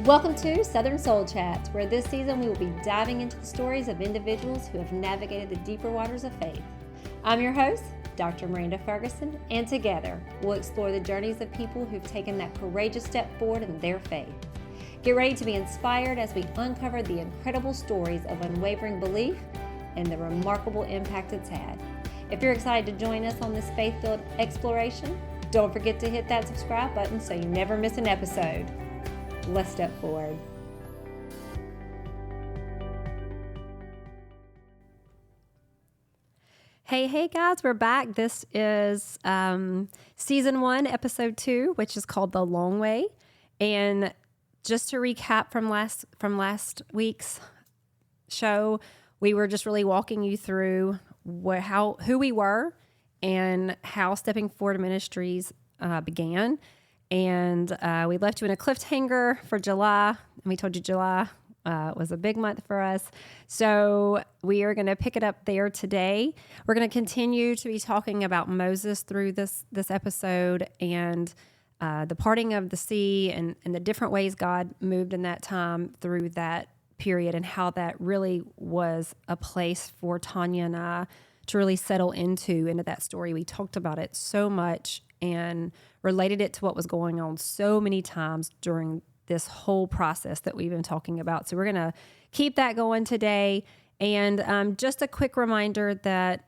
Welcome to Southern Soul Chats, where this season we will be diving into the stories of individuals who have navigated the deeper waters of faith. I'm your host, Dr. Miranda Ferguson, and together we'll explore the journeys of people who've taken that courageous step forward in their faith. Get ready to be inspired as we uncover the incredible stories of unwavering belief and the remarkable impact it's had. If you're excited to join us on this faith-filled exploration, don't forget to hit that subscribe button so you never miss an episode. Let's step forward. Hey guys, we're back. This is season 1, episode 2, which is called The Long Way. And just to recap from last week's show, we were just really walking you through who we were and how Stepping Forward Ministries began. And we left you in a cliffhanger for July, and we told you July was a big month for us. So we are going to pick it up there today. We're going to continue to be talking about Moses through this episode and the parting of the sea and the different ways God moved in that time through that period, and how that really was a place for Tanya and I to really settle into that story. We talked about it so much and related it to what was going on so many times during this whole process that we've been talking about. So we're going to keep that going today. And just a quick reminder that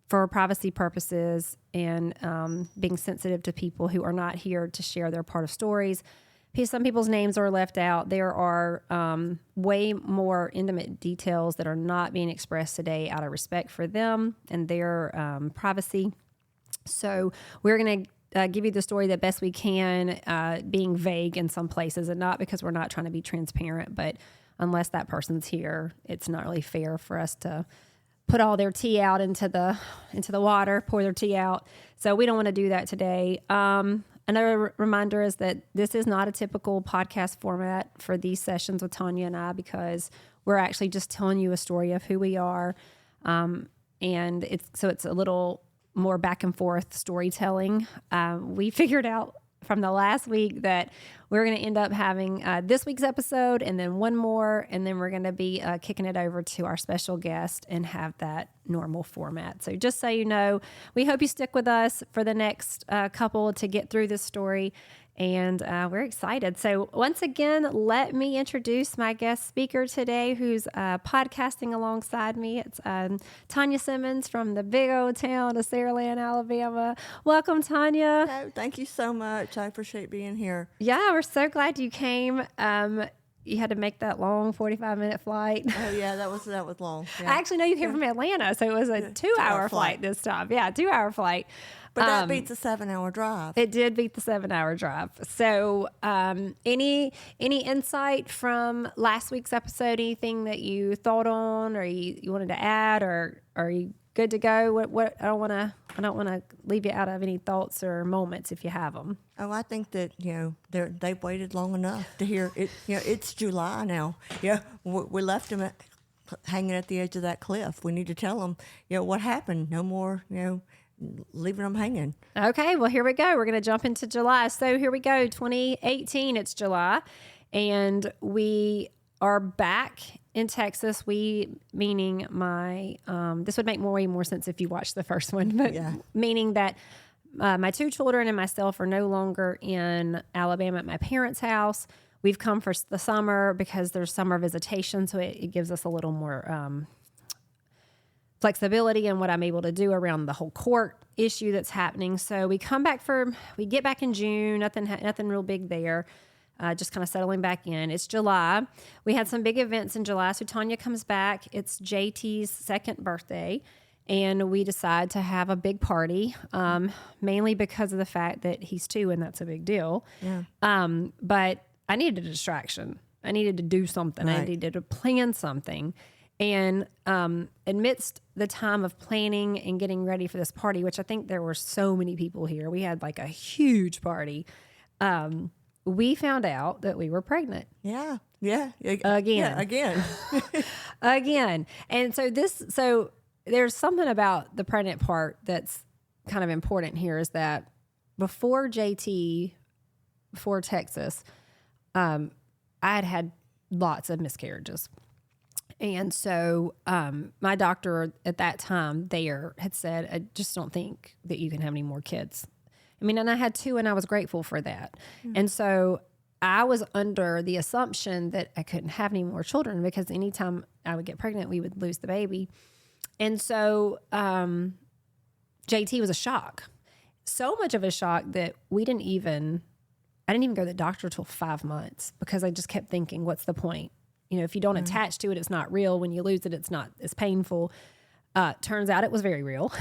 for privacy purposes and being sensitive to people who are not here to share their part of stories, some people's names are left out. There are way more intimate details that are not being expressed today out of respect for them and their privacy. So we're going to give you the story the best we can, being vague in some places, and not because we're not trying to be transparent, but unless that person's here, it's not really fair for us to put all their tea out into the water, pour their tea out. So we don't want to do that today. Another reminder is that this is not a typical podcast format for these sessions with Tanya and I, because we're actually just telling you a story of who we are. And it's a little more back and forth storytelling. We figured out from the last week that we're going to end up having this week's episode and then one more, and then we're going to be kicking it over to our special guest and have that normal format. So just so you know, we hope you stick with us for the next couple to get through this story, and we're excited. So once again, let me introduce my guest speaker today, who's podcasting alongside me. It's Tanya Simmons from the big old town of Saraland, Alabama. Welcome, Tanya. Oh, thank you so much. I appreciate being here. Yeah, we're so glad you came. You had to make that long 45-minute flight. Oh, yeah, that was long. Yeah. I actually know you came from Atlanta, so it was a 2-hour flight this time. Yeah, 2-hour flight. But that beats a 7-hour drive. It did beat the 7-hour drive. So any insight from last week's episode, anything that you thought on or you wanted to add, or are you good to go? What I don't want to leave you out of any thoughts or moments if you have them. Oh, I think that, they've waited long enough to hear it. It's July now. Yeah, we left them hanging at the edge of that cliff. We need to tell them, what happened. No more, leaving them hanging. Okay, well, here we go. We're going to jump into July. So here we go, 2018, it's July, and we are back in Texas. We, meaning my, this would make way more sense if you watched the first one, but meaning that my 2 children and myself are no longer in Alabama at my parents' house. We've come for the summer because there's summer visitation, so it gives us a little more flexibility in what I'm able to do around the whole court issue that's happening. So we get back in June, nothing real big there, just kind of settling back in. It's July. We had some big events in July. So Tanya comes back. It's JT's 2nd birthday, and we decide to have a big party, mainly because of the fact that he's 2 and that's a big deal. Yeah. But I needed a distraction. I needed to do something. Right. I needed to plan something. And amidst the time of planning and getting ready for this party, which I think there were so many people here, we had like a huge party, we found out that we were pregnant. Yeah. Again. Again. And so there's something about the pregnant part that's kind of important here, is that before Texas, I had lots of miscarriages. And so my doctor at that time there had said, I just don't think that you can have any more kids. I mean, and I had 2 and I was grateful for that. And so I was under the assumption that I couldn't have any more children because anytime I would get pregnant, we would lose the baby. And so JT was a shock. So much of a shock that I didn't even go to the doctor till 5 months because I just kept thinking, what's the point? You know, if you don't attach to it, it's not real. When you lose it, it's not as painful. Turns out it was very real.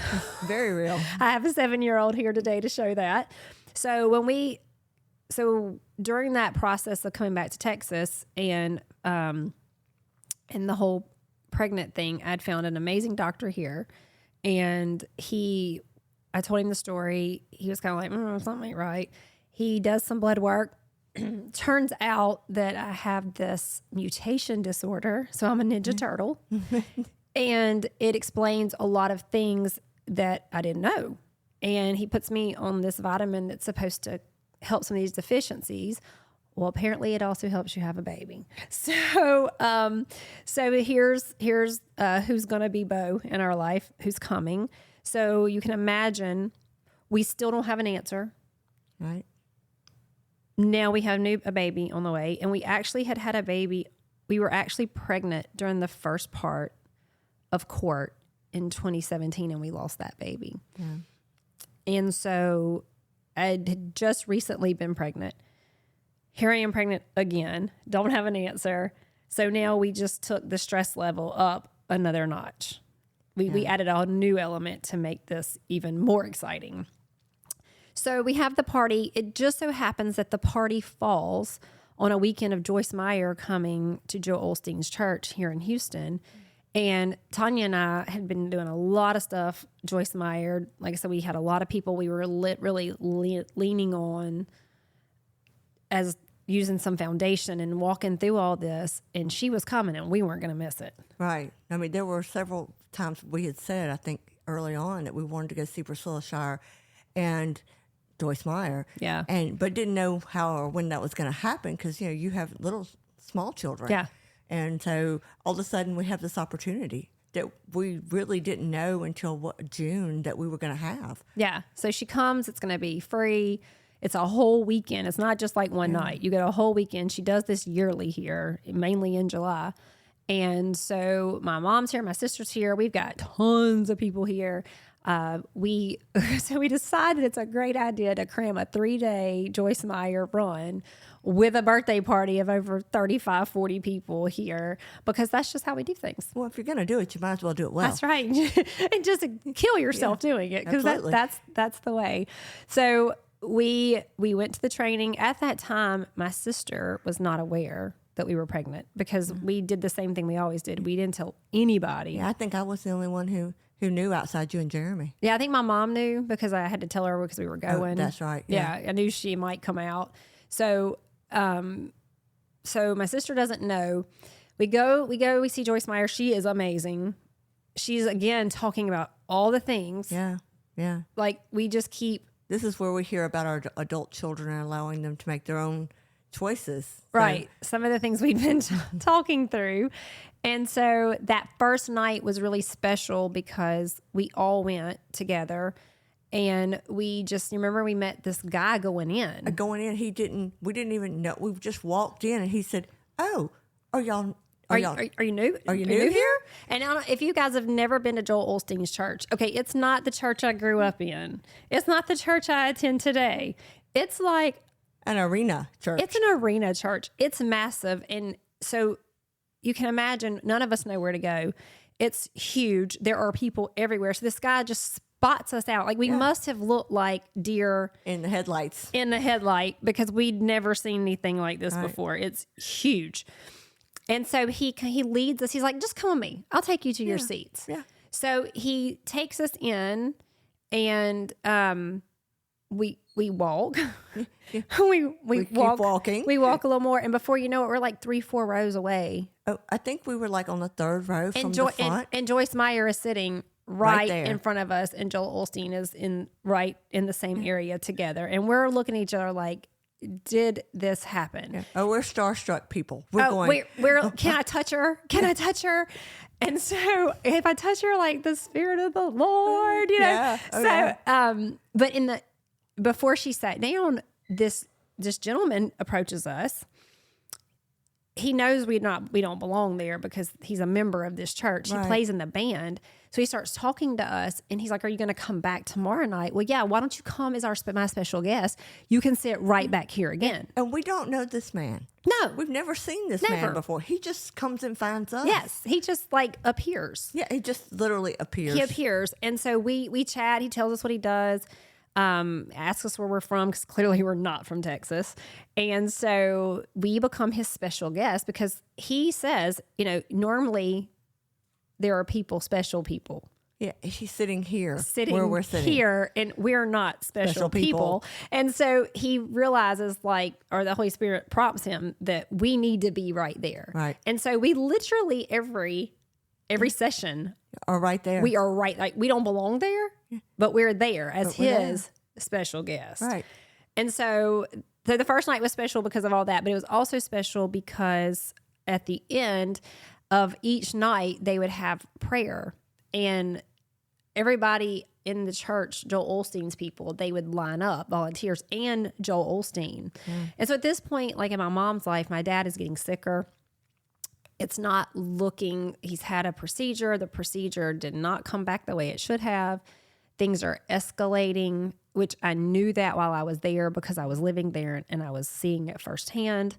Very real. I have a 7-year-old here today to show that. So during that process of coming back to Texas and the whole pregnant thing, I'd found an amazing doctor here, and I told him the story. He was kind of like, something ain't right. He does some blood work. Turns out that I have this mutation disorder, so I'm a Ninja Turtle, and it explains a lot of things that I didn't know. And he puts me on this vitamin that's supposed to help some of these deficiencies. Well, apparently it also helps you have a baby. So, here's who's going to be Bo in our life, who's coming. So you can imagine we still don't have an answer. Right. Now we have a baby on the way, and we actually had a baby. We were actually pregnant during the first part of court in 2017, and we lost that baby. Yeah. And so I had just recently been pregnant. Here I am pregnant again. Don't have an answer. So now we just took the stress level up another notch. We added a new element to make this even more exciting. So we have the party. It just so happens that the party falls on a weekend of Joyce Meyer coming to Joel Osteen's church here in Houston. And Tanya and I had been doing a lot of stuff. Joyce Meyer, like I said, we had a lot of people we were really leaning on as using some foundation and walking through all this. And she was coming, and we weren't going to miss it. Right. I mean, there were several times we had said, I think early on, that we wanted to go see Priscilla Shire and Joyce Meyer. Yeah. But didn't know how or when that was going to happen because, you have small children. Yeah. And so all of a sudden we have this opportunity that we really didn't know until June that we were going to have. Yeah. So she comes, it's going to be free. It's a whole weekend. It's not just like one night. You get a whole weekend. She does this yearly here, mainly in July. And so my mom's here, my sister's here. We've got tons of people here. We decided it's a great idea to cram a 3-day Joyce Meyer run with a birthday party of over 35, 40 people here, because that's just how we do things. Well, if you're going to do it, you might as well do it well. That's right. And just kill yourself doing it, because that's the way. So we went to the training. At that time, my sister was not aware that we were pregnant because we did the same thing we always did. We didn't tell anybody. Yeah, I think I was the only one who knew outside you and Jeremy. Yeah, I think my mom knew because I had to tell her because we were going. Oh, that's right. Yeah, I knew she might come out. So my sister doesn't know. We see Joyce Meyer. She is amazing. She's, again, talking about all the things. Yeah, yeah. Like, we just keep... This is where we hear about our adult children and allowing them to make their own choices. Right. Some of the things we've been talking through. And so that first night was really special because we all went together, and we just, remember we met this guy going in. We didn't even know. We just walked in and he said, "Oh, are you new? Are you new here?" And if you guys have never been to Joel Osteen's church, okay, it's not the church I grew up in. It's not the church I attend today. It's like an arena church. It's an arena church. It's massive. And so you can imagine none of us know where to go. It's huge. There are people everywhere. So this guy just spots us out. Like, we must have looked like deer in the headlights. In the headlight, because we'd never seen anything like this before. It's huge. And so he leads us. He's like, "Just come with me. I'll take you to your seats." Yeah. So he takes us in, and we walk. we keep walking. We walk a little more, and before you know it, we're like 3-4 rows away. Oh, I think we were like on the third row from the front. And Joyce Meyer is sitting right there in front of us, and Joel Osteen is right in the same area together. And we're looking at each other like, did this happen? Yeah. Oh, we're starstruck people. We're going. Can I touch her? Can I touch her? And so if I touch her, like the Spirit of the Lord, you know. Yeah. Oh, so, yeah. but before she sat down, this gentleman approaches us. He knows we don't belong there because he's a member of this church. Right. He plays in the band. So he starts talking to us and he's like, are you going to come back tomorrow night? Well, yeah, why don't you come as my special guest? You can sit right back here again. And we don't know this man. No. We've never seen this man before. He just comes and finds us. Yes. He just like appears. Yeah, he just literally appears. He appears. And so we chat. He tells us what he does. Asks us where we're from because clearly we're not from Texas. And so we become his special guest because he says, you know, normally there are special people. Yeah, he's sitting here where we're sitting. Here, and we're not special people. And so he realizes or the Holy Spirit prompts him that we need to be right there. Right. And so we literally every session are right there. we are right. Like we don't belong there, but we're there as his special guest. Right. And so the first night was special because of all that, but it was also special because at the end of each night, they would have prayer. And everybody in the church, Joel Osteen's people, they would line up, volunteers, and Joel Osteen. And so at this point, like in my mom's life, my dad is getting sicker. It's not he's had a procedure. The procedure did not come back the way it should have. Things are escalating, which I knew that while I was there because I was living there and I was seeing it firsthand.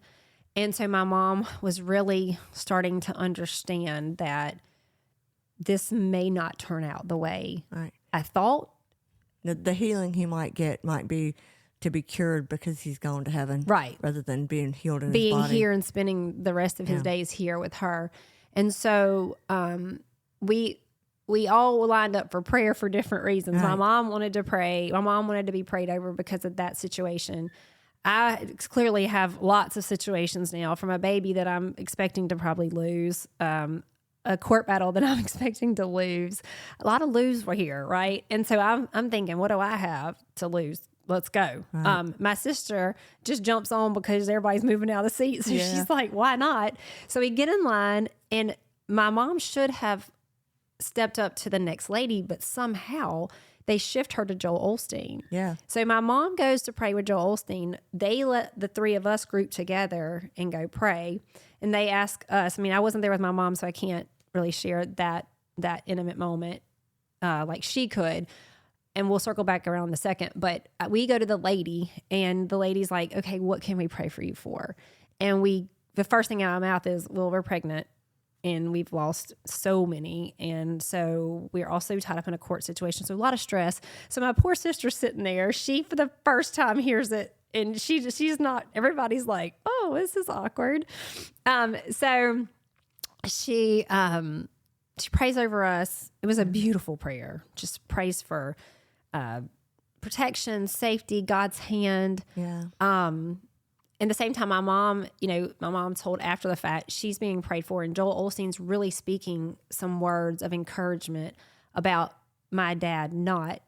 And so my mom was really starting to understand that this may not turn out the way I thought. The healing he might get might be to be cured because he's gone to heaven. Right. Rather than being healed in his Being body. here and spending the rest of his days here with her. And so we all lined up for prayer for different reasons. Right. My mom wanted to pray. My mom wanted to be prayed over because of that situation. I clearly have lots of situations now, from a baby that I'm expecting to probably lose, a court battle that I'm expecting to lose. A lot of lose were here, right? And so I'm thinking, what do I have to lose? Let's go. Right. My sister just jumps on because everybody's moving out of the seats. So she's like, why not? So we get in line, and my mom should have stepped up to the next lady, but somehow they shift her to Joel Osteen. Yeah. So my mom goes to pray with Joel Osteen. They let the three of us group together and go pray. And they ask us, I mean, I wasn't there with my mom, so I can't really share that intimate moment like she could. And we'll circle back around in a second. But we go to the lady, and the lady's like, okay, what can we pray for you for? And the first thing out of my mouth is, well, we're pregnant. And we've lost so many. And so we're also tied up in a court situation. So a lot of stress. So my poor sister's sitting there. She, for the first time, hears it. And she's not, everybody's like, oh, this is awkward. So she prays over us. It was a beautiful prayer. Just prays for protection, safety, God's hand. Yeah. At the same time, my mom told after the fact she's being prayed for, and Joel Osteen's really speaking some words of encouragement about my dad not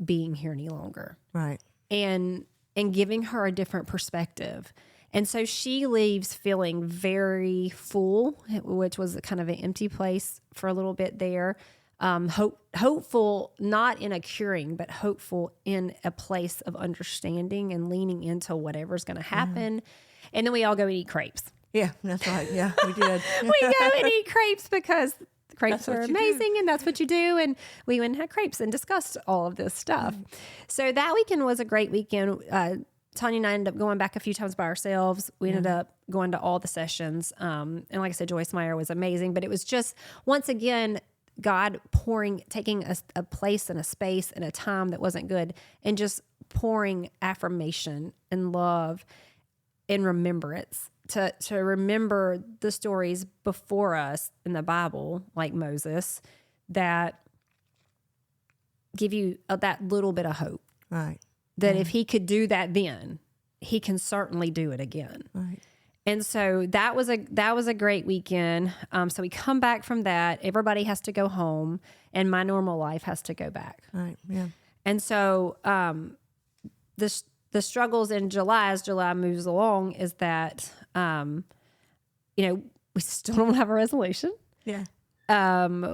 being here any longer. Right. And giving her a different perspective. And so she leaves feeling very full, which was kind of an empty place for a little bit there. Hopeful, not in a curing, but hopeful in a place of understanding and leaning into whatever's going to happen. And then we all go and eat crepes. Yeah, that's right. Yeah, we did. We go and eat crepes because crepes are amazing, and that's what you do. And we went and had crepes and discussed all of this stuff. So that weekend was a great weekend. Tanya and I ended up going back a few times by ourselves. We ended up going to all the sessions. And like I said, Joyce Meyer was amazing. But it was just, once again, God taking a place and a space and a time that wasn't good and just pouring affirmation and love and remembrance to remember the stories before us in the Bible, like Moses, that give you that little bit of hope. Right. That if he could do that then, he can certainly do it again. Right. And so that was a great weekend. So we come back from that. Everybody has to go home, and my normal life has to go back. Right. Yeah. And so the the struggles in July, as July moves along, is that, we still don't have a resolution. Yeah.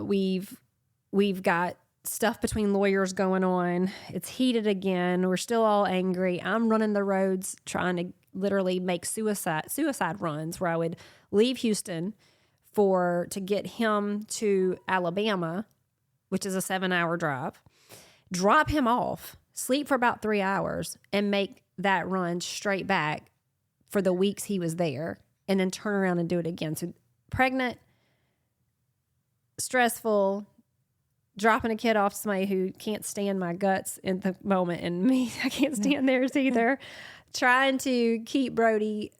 We've got stuff between lawyers going on. It's heated again. We're still all angry. I'm running the roads trying to literally make suicide runs where I would leave Houston to get him to Alabama, which is a 7-hour drive, drop him off, sleep for about 3 hours, and make that run straight back for the weeks he was there, and then turn around and do it again. So pregnant, stressful, dropping a kid off to somebody who can't stand my guts in the moment, and me, I can't stand theirs either. Trying to keep Brody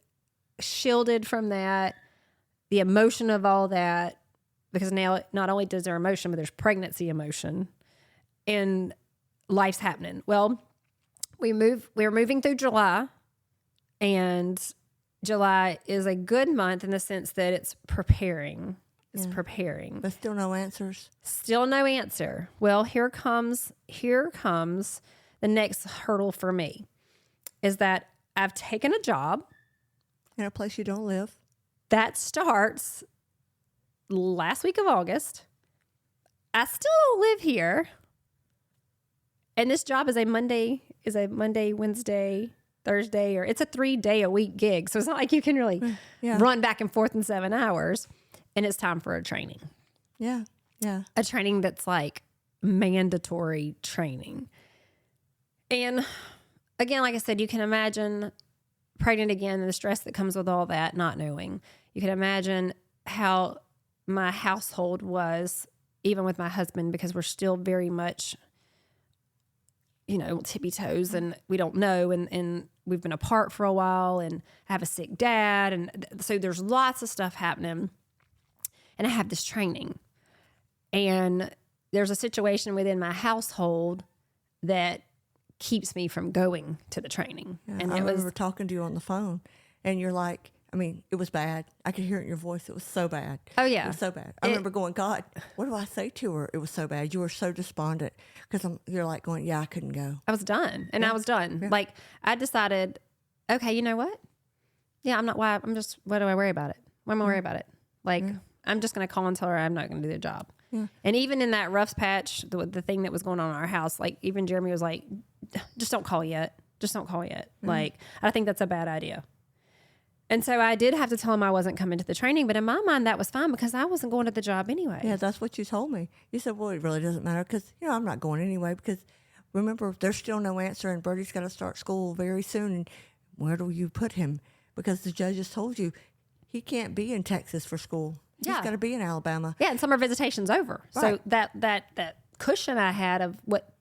shielded from that, the emotion of all that, because now not only does there emotion, but there's pregnancy emotion, and life's happening. Well, we were moving through July, and July is a good month in the sense that it's preparing. It's preparing. But still no answers. Still no answer. Well, here comes the next hurdle for me, is that I've taken a job. In a place you don't live. That starts last week of August. I still don't live here. And this job is a Monday, Wednesday, Thursday, or it's a 3-day-a-week gig. So it's not like you can really run back and forth in 7 hours. And it's time for a training. Yeah. Yeah. A training that's like mandatory training. And again, like I said, you can imagine pregnant again and the stress that comes with all that, not knowing. You can imagine how my household was, even with my husband, because we're still very much, tippy toes, and we don't know. And we've been apart for a while, and I have a sick dad. And so there's lots of stuff happening. And I have this training. And there's a situation within my household that keeps me from going to the training. Yeah, and I remember talking to you on the phone, and you're like, it was bad. I could hear it in your voice. It was so bad. Oh, yeah. It was so bad. I remember going, God, what do I say to her? It was so bad. You were so despondent. Because you're like going, yeah, I couldn't go. I was done. And I was done. Yeah. Like, I decided, okay, you know what? Yeah, what do I worry about it? Why am I worried about it? Like, I'm just going to call and tell her I'm not going to do the job. Yeah. And even in that rough patch, the thing that was going on in our house, like even Jeremy was like, just don't call yet. Just don't call yet. Like, I think that's a bad idea. And so I did have to tell him I wasn't coming to the training. But in my mind, that was fine because I wasn't going to the job anyway. Yeah, that's what you told me. You said, well, it really doesn't matter because, I'm not going anyway because remember, there's still no answer and Birdie's got to start school very soon. And where do you put him? Because the judges told you he can't be in Texas for school. He's got to be in Alabama. Yeah, and summer visitation's over. Right. So that cushion I had of what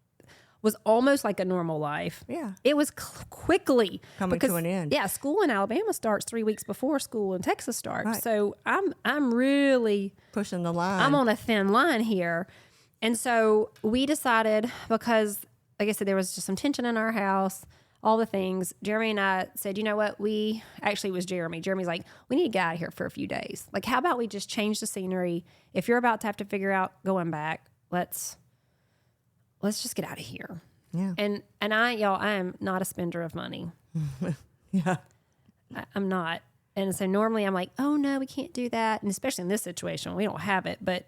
was almost like a normal life, it was quickly coming to an end. Yeah, school in Alabama starts 3 weeks before school in Texas starts. Right. So I'm really pushing the line. I'm on a thin line here. And so we decided, because like I said, there was just some tension in our house, all the things. Jeremy and I said, you know what? It was Jeremy. Jeremy's like, we need to get out of here for a few days. Like, how about we just change the scenery? If you're about to have to figure out going back, let's just get out of here. Yeah. And I am not a spender of money. Yeah. I'm not. And so normally I'm like, oh no, we can't do that. And especially in this situation, we don't have it. But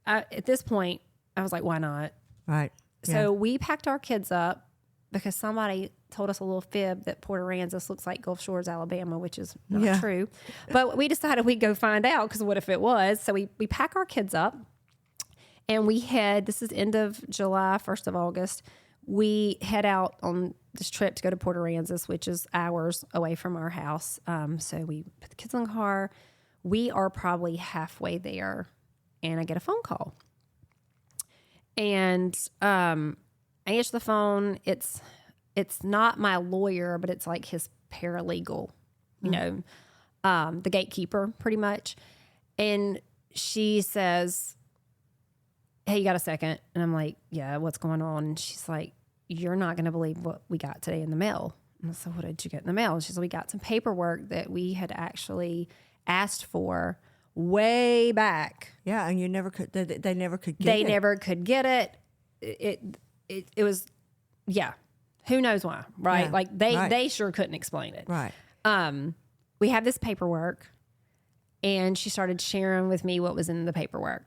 at this point, I was like, why not? Right. So we packed our kids up because somebody told us a little fib that Port Aransas looks like Gulf Shores, Alabama, which is not true. But we decided we'd go find out because what if it was? So we pack our kids up and this is end of July, 1st of August. We head out on this trip to go to Port Aransas, which is hours away from our house. So we put the kids in the car. We are probably halfway there and I get a phone call. And I answer the phone. It's not my lawyer, but it's like his paralegal, the gatekeeper pretty much. And she says, hey, you got a second? And I'm like, yeah, what's going on? And she's like, you're not going to believe what we got today in the mail. And I said, what did you get in the mail? And she said, we got some paperwork that we had actually asked for way back. Yeah, and you never could. They never could get it. They never could get it. It was, Who knows why, right? Yeah, Like they sure couldn't explain it. Right. We have this paperwork, and she started sharing with me what was in the paperwork.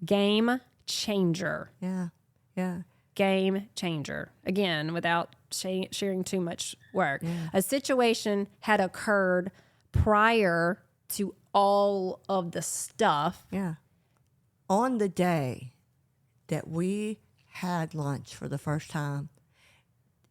Game changer. Yeah. Yeah. Game changer. Again, without sharing too much work. Yeah. A situation had occurred prior to all of the stuff. Yeah. On the day that we had lunch for the first time,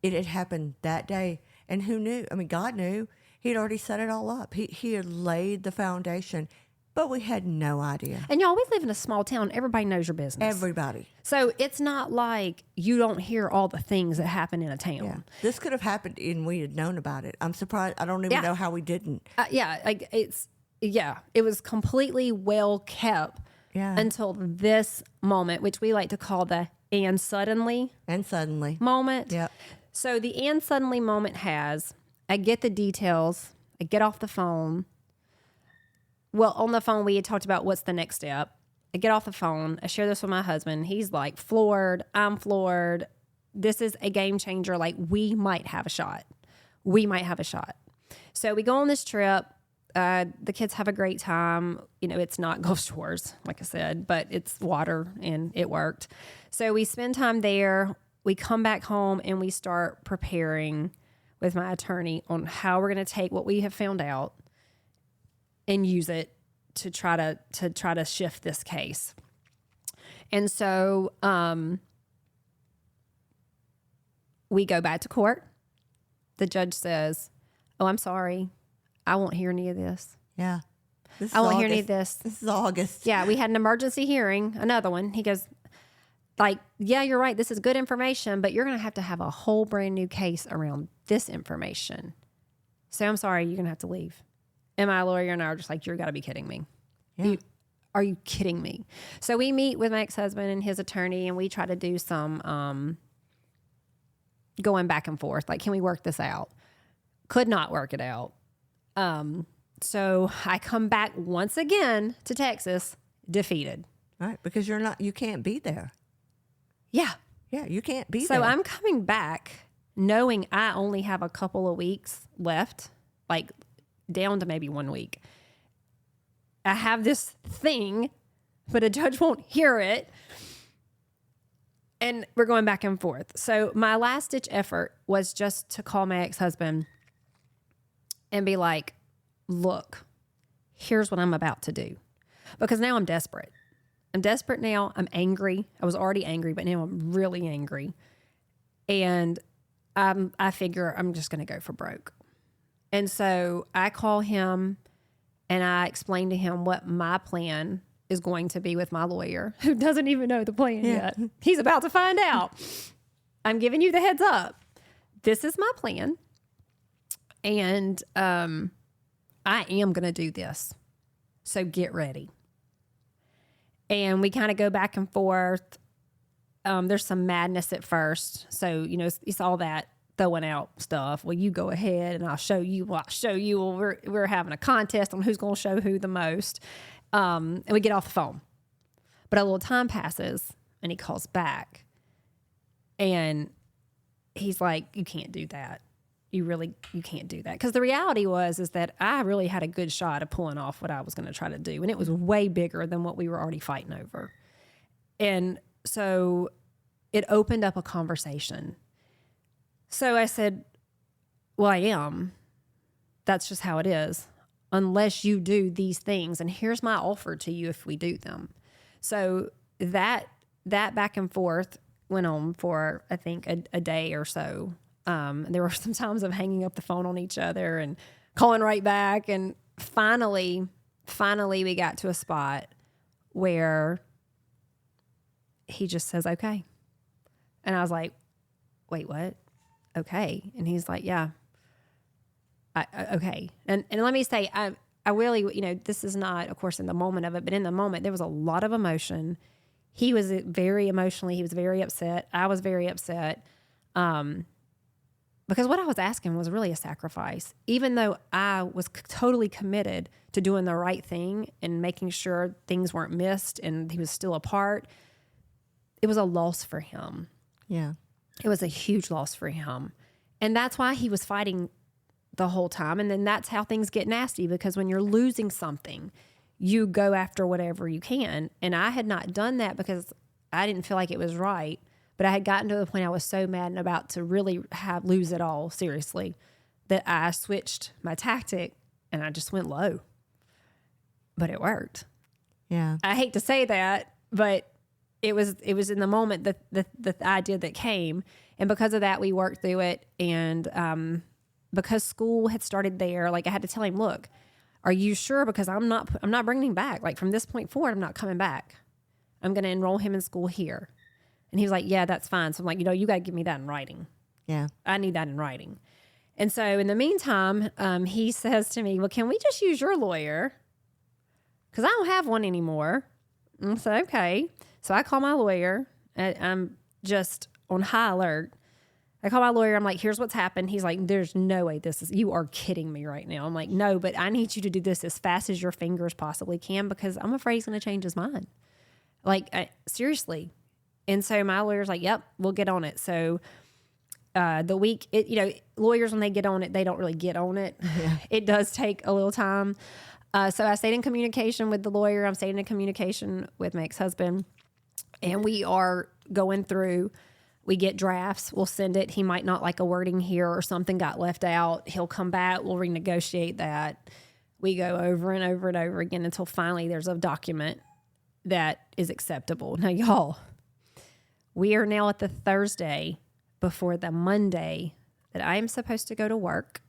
it had happened that day. And who knew? I mean, God knew. He'd already set it all up. He had laid the foundation, but we had no idea. And y'all, we live in a small town. Everybody knows your business. Everybody. So it's not like you don't hear all the things that happen in a town. Yeah. This could have happened and we had known about it. I'm surprised. I don't even know how we didn't. It was completely well kept until this moment, which we like to call the and suddenly moment. Yeah. So the and suddenly moment I get the details. I get off the phone. Well, on the phone, we had talked about what's the next step. I get off the phone. I share this with my husband. He's like floored. I'm floored. This is a game changer. Like, we might have a shot. So we go on this trip. The kids have a great time. You know, it's not Gulf Shores, like I said, but it's water, and it worked. So we spend time there. We come back home, and we start preparing with my attorney on how we're going to take what we have found out and use it to try to shift this case. And so we go back to court. The judge says, "Oh, I'm sorry. I won't hear any of this." Yeah. I won't hear any of this. This is August. Yeah, we had an emergency hearing, another one. He goes, yeah, you're right. This is good information, but you're going to have a whole brand new case around this information. So I'm sorry, you're going to have to leave. And my lawyer and I are just like, you've got to be kidding me. Yeah. Are you kidding me? So we meet with my ex-husband and his attorney, and we try to do some going back and forth. Like, can we work this out? Could not work it out. So I come back once again to Texas, defeated. Right, because you can't be there. Yeah. Yeah, you can't be so there. So I'm coming back knowing I only have a couple of weeks left, like down to maybe 1 week. I have this thing, but a judge won't hear it. And we're going back and forth. So my last ditch effort was just to call my ex-husband and be like, look, here's what I'm about to do. Because now I'm desperate. I'm desperate now. I'm angry. I was already angry, but now I'm really angry. And I figure I'm just going to go for broke. And so I call him and I explain to him what my plan is going to be with my lawyer, who doesn't even know the plan yet. He's about to find out. I'm giving you the heads up. This is my plan. And I am going to do this. So get ready. And we kind of go back and forth. There's some madness at first. So, you know, it's all that throwing out stuff. Well, you go ahead and I'll show you. Well, we're having a contest on who's going to show who the most. And we get off the phone. But a little time passes and he calls back. And he's like, you can't do that. You can't do that. Because the reality is that I really had a good shot of pulling off what I was going to try to do. And it was way bigger than what we were already fighting over. And so it opened up a conversation. So I said, well, I am. That's just how it is. Unless you do these things. And here's my offer to you if we do them. So that back and forth went on for, I think, a day or so. There were some times of hanging up the phone on each other and calling right back. And finally we got to a spot where he just says, okay. And I was like, wait, what? Okay. And he's like, yeah, okay. And let me say, I really, you know, this is not, of course, in the moment of it, but in the moment, there was a lot of emotion. He was very upset. I was very upset. Because what I was asking was really a sacrifice. Even though I was totally committed to doing the right thing and making sure things weren't missed and he was still a part, it was a loss for him. Yeah. It was a huge loss for him. And that's why he was fighting the whole time. And then that's how things get nasty, because when you're losing something, you go after whatever you can. And I had not done that because I didn't feel like it was right. But I had gotten to the point I was so mad and about to really lose it all, seriously, that I switched my tactic and I just went low. But it worked. Yeah. I hate to say that, but it was in the moment that the idea that came. And because of that, we worked through it. And because school had started there, like I had to tell him, look, are you sure? Because I'm not bringing him back. Like from this point forward, I'm not coming back. I'm going to enroll him in school here. And he was like, yeah, that's fine. So I'm like, you got to give me that in writing. Yeah. I need that in writing. And so in the meantime, he says to me, well, can we just use your lawyer? Because I don't have one anymore. And I said, okay. So I call my lawyer. I'm just on high alert. I call my lawyer. I'm like, here's what's happened. He's like, there's no way you are kidding me right now. I'm like, no, but I need you to do this as fast as your fingers possibly can, because I'm afraid he's going to change his mind. Like, seriously. And so my lawyer's like, yep, we'll get on it. So the week, lawyers, when they get on it, they don't really get on it. Yeah. It does take a little time. So I stayed in communication with the lawyer. I'm staying in communication with my ex-husband. And we are going through, we get drafts. We'll send it. He might not like a wording here or something got left out. He'll come back. We'll renegotiate that. We go over and over and over again until finally there's a document that is acceptable. Now, y'all, we are now at the Thursday before the Monday that I am supposed to go to work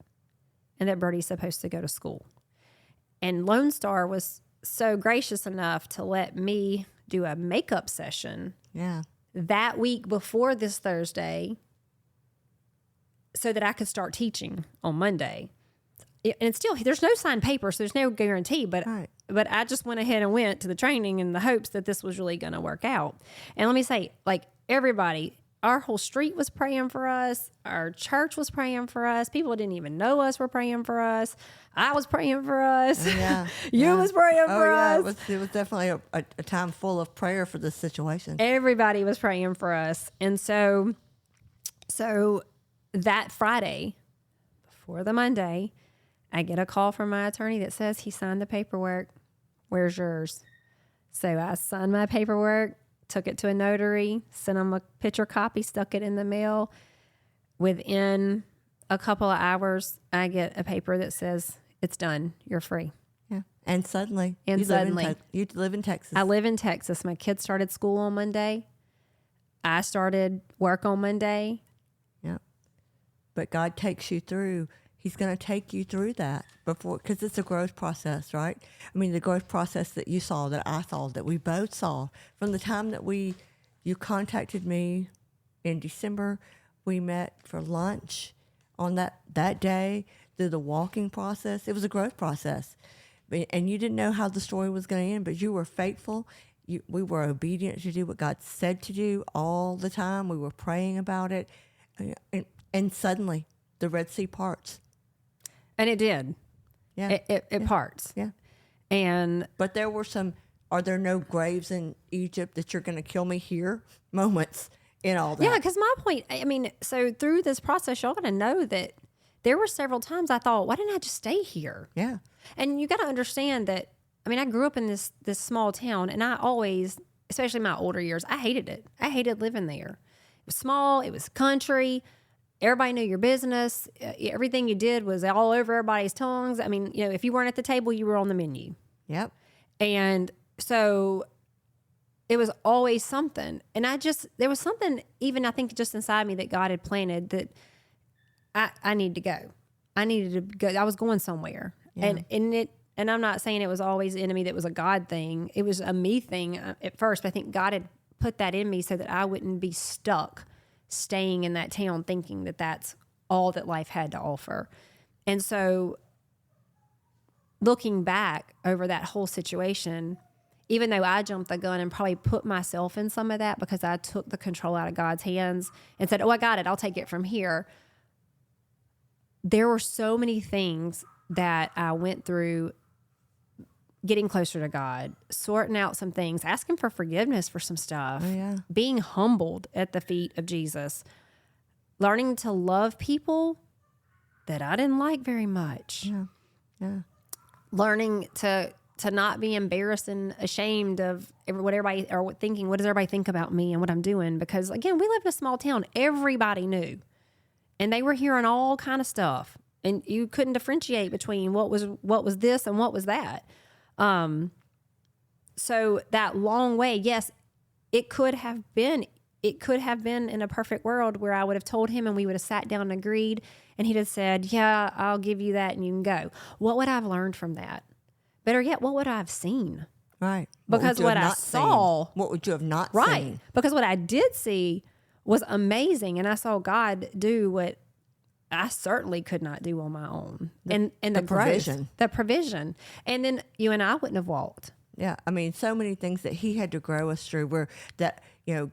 and that Birdie's supposed to go to school. And Lone Star was so gracious enough to let me do a makeup session that week before this Thursday so that I could start teaching on Monday. And it's still, there's no signed paper, so there's no guarantee, but I just went ahead and went to the training in the hopes that this was really going to work out. And let me say, like, everybody, our whole street was praying for us. Our church was praying for us. People who didn't even know us were praying for us. I was praying for us. Yeah. You was praying for us. It was definitely a time full of prayer for this situation. Everybody was praying for us. And so that Friday, before the Monday, I get a call from my attorney that says he signed the paperwork. Where's yours? So I signed my paperwork, took it to a notary, sent him a picture copy, stuck it in the mail. Within a couple of hours, I get a paper that says, it's done. You're free. Yeah. And suddenly, you live in Texas. I live in Texas. My kids started school on Monday. I started work on Monday. Yeah. But God takes you through. He's going to take you through that before, because it's a growth process, right? I mean, the growth process that you saw, that I saw, that we both saw from the time that you contacted me in December. We met for lunch on that day, through the walking process. It was a growth process. And you didn't know how the story was going to end, but you were faithful. We were obedient to do what God said to do all the time. We were praying about it. And suddenly, the Red Sea parts. And it did. Yeah. It parts. Yeah. But there were are there no graves in Egypt that you're going to kill me here moments in all that? Yeah, because my point, I mean, so through this process, y'all got to know that there were several times I thought, why didn't I just stay here? Yeah. And you got to understand that, I mean, I grew up in this small town, and I always, especially my older years, I hated it. I hated living there. It was small. It was country. Everybody knew your business. Everything you did was all over everybody's tongues. I mean, if you weren't at the table, you were on the menu. Yep. And so it was always something. And there was something, even I think just inside me, that God had planted, that I need to go. I needed to go. I was going somewhere. Yeah. And I'm not saying it was always the enemy that was a God thing. It was a me thing at first. But I think God had put that in me so that I wouldn't be stuck staying in that town thinking that that's all that life had to offer. And so looking back over that whole situation, even though I jumped the gun and probably put myself in some of that because I took the control out of God's hands and said, oh, I got it. I'll take it from here. There were so many things that I went through getting closer to God, sorting out some things, asking for forgiveness for some stuff, being humbled at the feet of Jesus, learning to love people that I didn't like very much. Yeah. Yeah. Learning to not be embarrassed and ashamed of what everybody, or thinking, what does everybody think about me and what I'm doing? Because again, we lived in a small town. Everybody knew. And they were hearing all kind of stuff. And you couldn't differentiate between what was this and what was that. So that long way, yes, it could have been in a perfect world where I would have told him and we would have sat down and agreed, and he'd have said, yeah, I'll give you that and you can go. What would I have learned from that? Better yet, what would I have seen? Right. Because what I saw. What would you have not right. seen? Because what I did see was amazing, and I saw God do what I certainly could not do on my own. And the provision. growth, the provision. And then you and I wouldn't have walked. Yeah. I mean, so many things that he had to grow us through where that,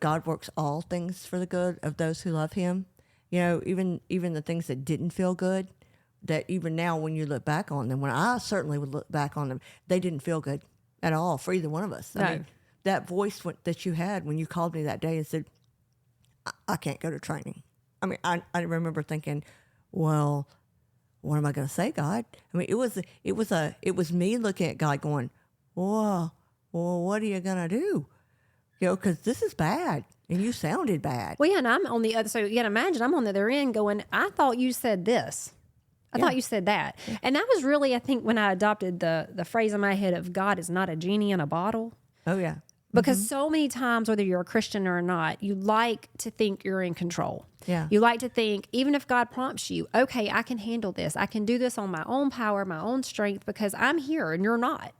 God works all things for the good of those who love him. Even the things that didn't feel good, that even now when you look back on them, when I certainly would look back on them, they didn't feel good at all for either one of us. No. I mean, that voice that you had when you called me that day and said, I can't go to training. I mean, I remember thinking, well, what am I going to say, God? I mean, it was me looking at God going, whoa, well, what are you going to do? Because this is bad. And you sounded bad. Well, yeah, and I'm on the other, so you got to imagine I'm on the other end going, I thought you said this. I thought you said that. Yeah. And that was really, I think, when I adopted the phrase in my head of God is not a genie in a bottle. Oh, yeah. Because so many times, whether you're a Christian or not, you like to think you're in control. Yeah. You like to think, even if God prompts you, okay, I can handle this. I can do this on my own power, my own strength, because I'm here and you're not.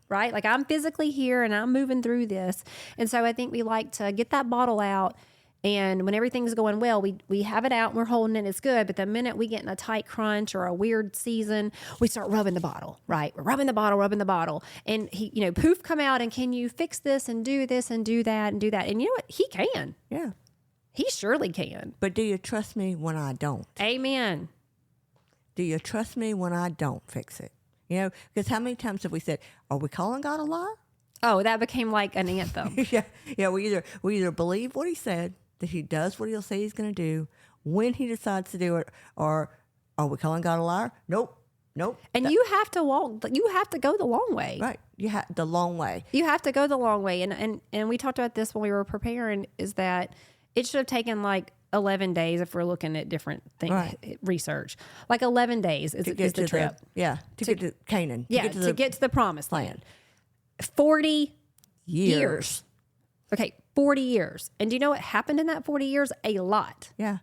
Right? Like I'm physically here and I'm moving through this. And so I think we like to get that bottle out. And when everything's going well, we have it out and we're holding it. It's good. But the minute we get in a tight crunch or a weird season, we start rubbing the bottle, right? We're rubbing the bottle. And he, poof, come out and can you fix this and do this and do that and do that? And you know what? He can. Yeah. He surely can. But do you trust me when I don't? Amen. Do you trust me when I don't fix it? Because how many times have we said, are we calling God a liar? Oh, that became like an anthem. Yeah. We either believe what he said, that he does what he'll say he's going to do when he decides to do it, or are we calling God a liar? Nope. And you have to go the long way. Right. The long way. You have to go the long way. And we talked about this when we were preparing, is that it should have taken like 11 days if we're looking at different things, right. Research. Like 11 days is the trip. To get to Canaan. To get to the promised land. 40 years. Okay, 40 years. And do you know what happened in that 40 years? A lot. Yeah.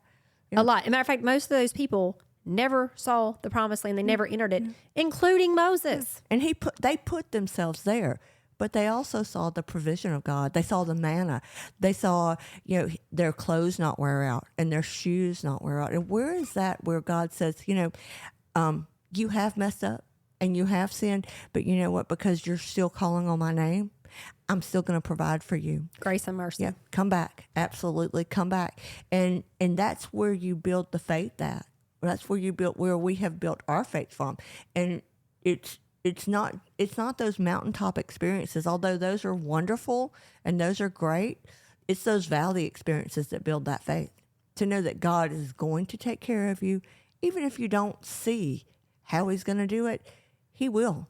A lot. As a matter of fact, most of those people never saw the promised land. They never entered it, including Moses. And they put themselves there. But they also saw the provision of God. They saw the manna. They saw, their clothes not wear out and their shoes not wear out. And where is that where God says, you have messed up and you have sinned, but you know what? Because you're still calling on my name, I'm still going to provide for you. Grace and mercy. Yeah, come back. Absolutely, come back. And that's where you build the faith at. That's where we have built our faith from. And it's not those mountaintop experiences, although those are wonderful and those are great. It's those valley experiences that build that faith. To know that God is going to take care of you, even if you don't see how he's going to do it, he will.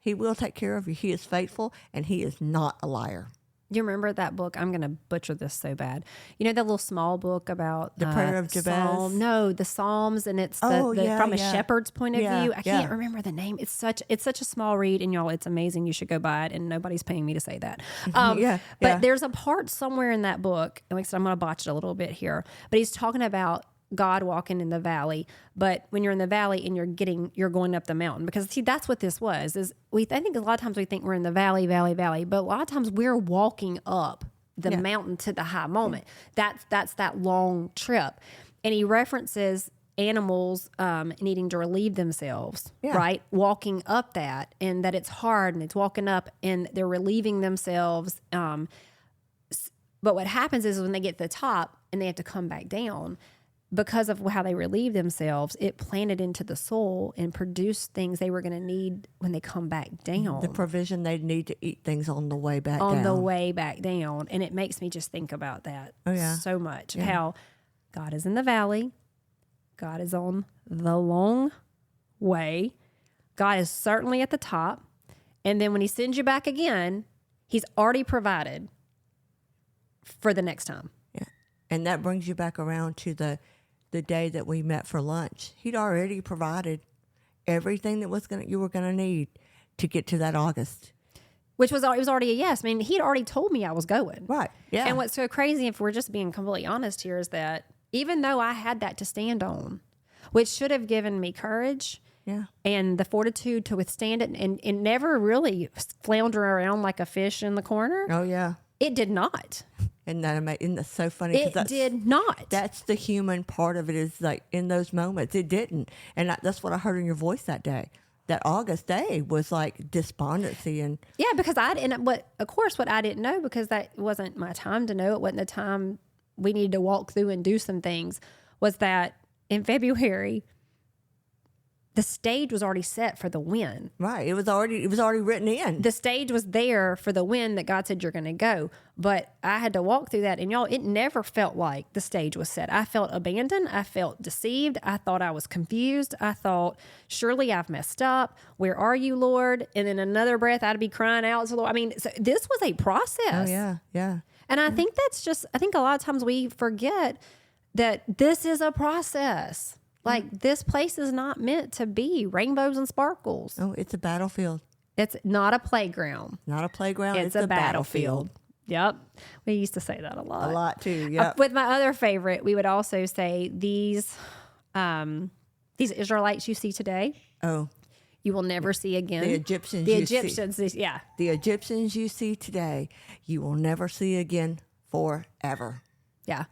He will take care of you. He is faithful and he is not a liar. You remember that book? I'm going to butcher this so bad. You know that little small book about the prayer of Jabez? No, the Psalms, and it's from a shepherd's point of view. I can't remember the name. It's such a small read, and y'all, it's amazing. You should go buy it, and nobody's paying me to say that. But there's a part somewhere in that book, and like I said, I'm going to botch it a little bit here, but he's talking about God walking in the valley, but when you're in the valley and you're going up the mountain, because see, that's what this was, I think a lot of times we think we're in the valley, but a lot of times we're walking up the mountain to the high moment. That's that long trip. And he references animals needing to relieve themselves, right? Walking up that, and that it's hard and it's walking up and they're relieving themselves. But what happens is when they get to the top and they have to come back down, because of how they relieve themselves, it planted into the soul and produced things they were going to need when they come back down. The provision they'd need to eat things on the way back down. On the way back down. And it makes me just think about that so much. How God is in the valley. God is on the long way. God is certainly at the top. And then when he sends you back again, he's already provided for the next time. Yeah. And that brings you back around to the day that we met for lunch. He'd already provided everything that you were gonna need to get to that August. Which was, it was already a yes. I mean, he'd already told me I was going. Right. Yeah. And what's so crazy, if we're just being completely honest here, is that even though I had that to stand on, which should have given me courage and the fortitude to withstand it and never really flounder around like a fish in the corner. Oh, yeah. It did not. And that's so funny. It did not. That's the human part of it, is like in those moments, it didn't. And that's what I heard in your voice that day. That August day was like despondency and because what I didn't know, because that wasn't my time to know, it wasn't the time we needed to walk through and do some things, was that in February the stage was already set for the win. Right. It was already written in. The stage was there for the win that God said you're going to go. But I had to walk through that. And y'all, it never felt like the stage was set. I felt abandoned. I felt deceived. I thought I was confused. I thought, surely I've messed up. Where are you, Lord? And in another breath, I'd be crying out to the Lord. I mean, so this was a process. Oh, yeah. Yeah. And I think I think a lot of times we forget that this is a process. Like, this place is not meant to be rainbows and sparkles. Oh, it's a battlefield. It's not a playground. Not a playground. It's a battlefield. Yep. We used to say that a lot. A lot too. Yeah. With my other favorite, we would also say these Israelites you see today. Oh. You will never see again. The Egyptians. The Egyptians. The Egyptians you see today, you will never see again forever. Yeah.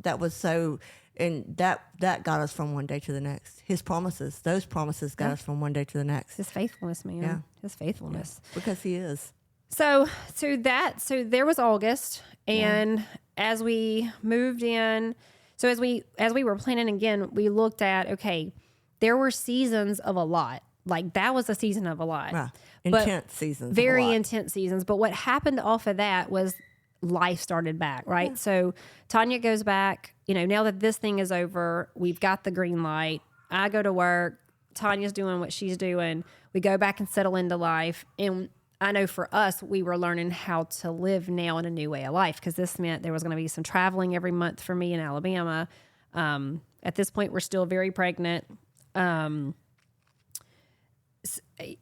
That was so. And that got us from one day to the next. His promises, those promises got us from one day to the next. His faithfulness, man. Yeah. His faithfulness. Yeah. Because he is. So there was August, and as we moved in, so as we were planning again, we looked at, okay, there were seasons of a lot. Like, that was a season of a lot. Right. Intense seasons. Very intense seasons. But what happened off of that was life started back, right? Yeah. So Tanya goes back, now that this thing is over, we've got the green light. I go to work. Tanya's doing what she's doing. We go back and settle into life. And I know for us, we were learning how to live now in a new way of life, because this meant there was going to be some traveling every month for me in Alabama. At this point, we're still very pregnant.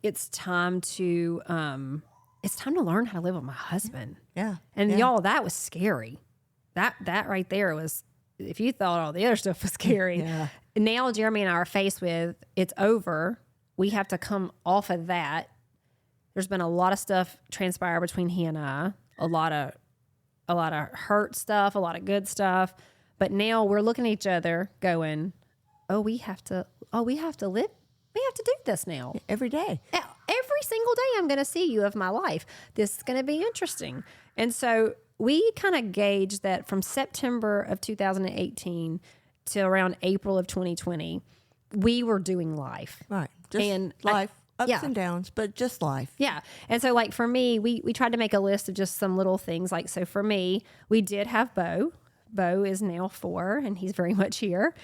It's time to learn how to live with my husband. Yeah. And y'all, that was scary. That right there was, if you thought all the other stuff was scary. Yeah. Now Jeremy and I are faced with, it's over. We have to come off of that. There's been a lot of stuff transpire between he and I, a lot of hurt stuff, a lot of good stuff. But now we're looking at each other going, we have to live. We have to do this now. Every day. Every single day I'm going to see you of my life. This is going to be interesting. And so we kind of gauged that from September of 2018 to around April of 2020, we were doing life. Right. Just life. Ups and downs, but just life. Yeah. And so, like, for me, we tried to make a list of just some little things. Like, so for me, we did have Bo. Bo is now 4, and he's very much here.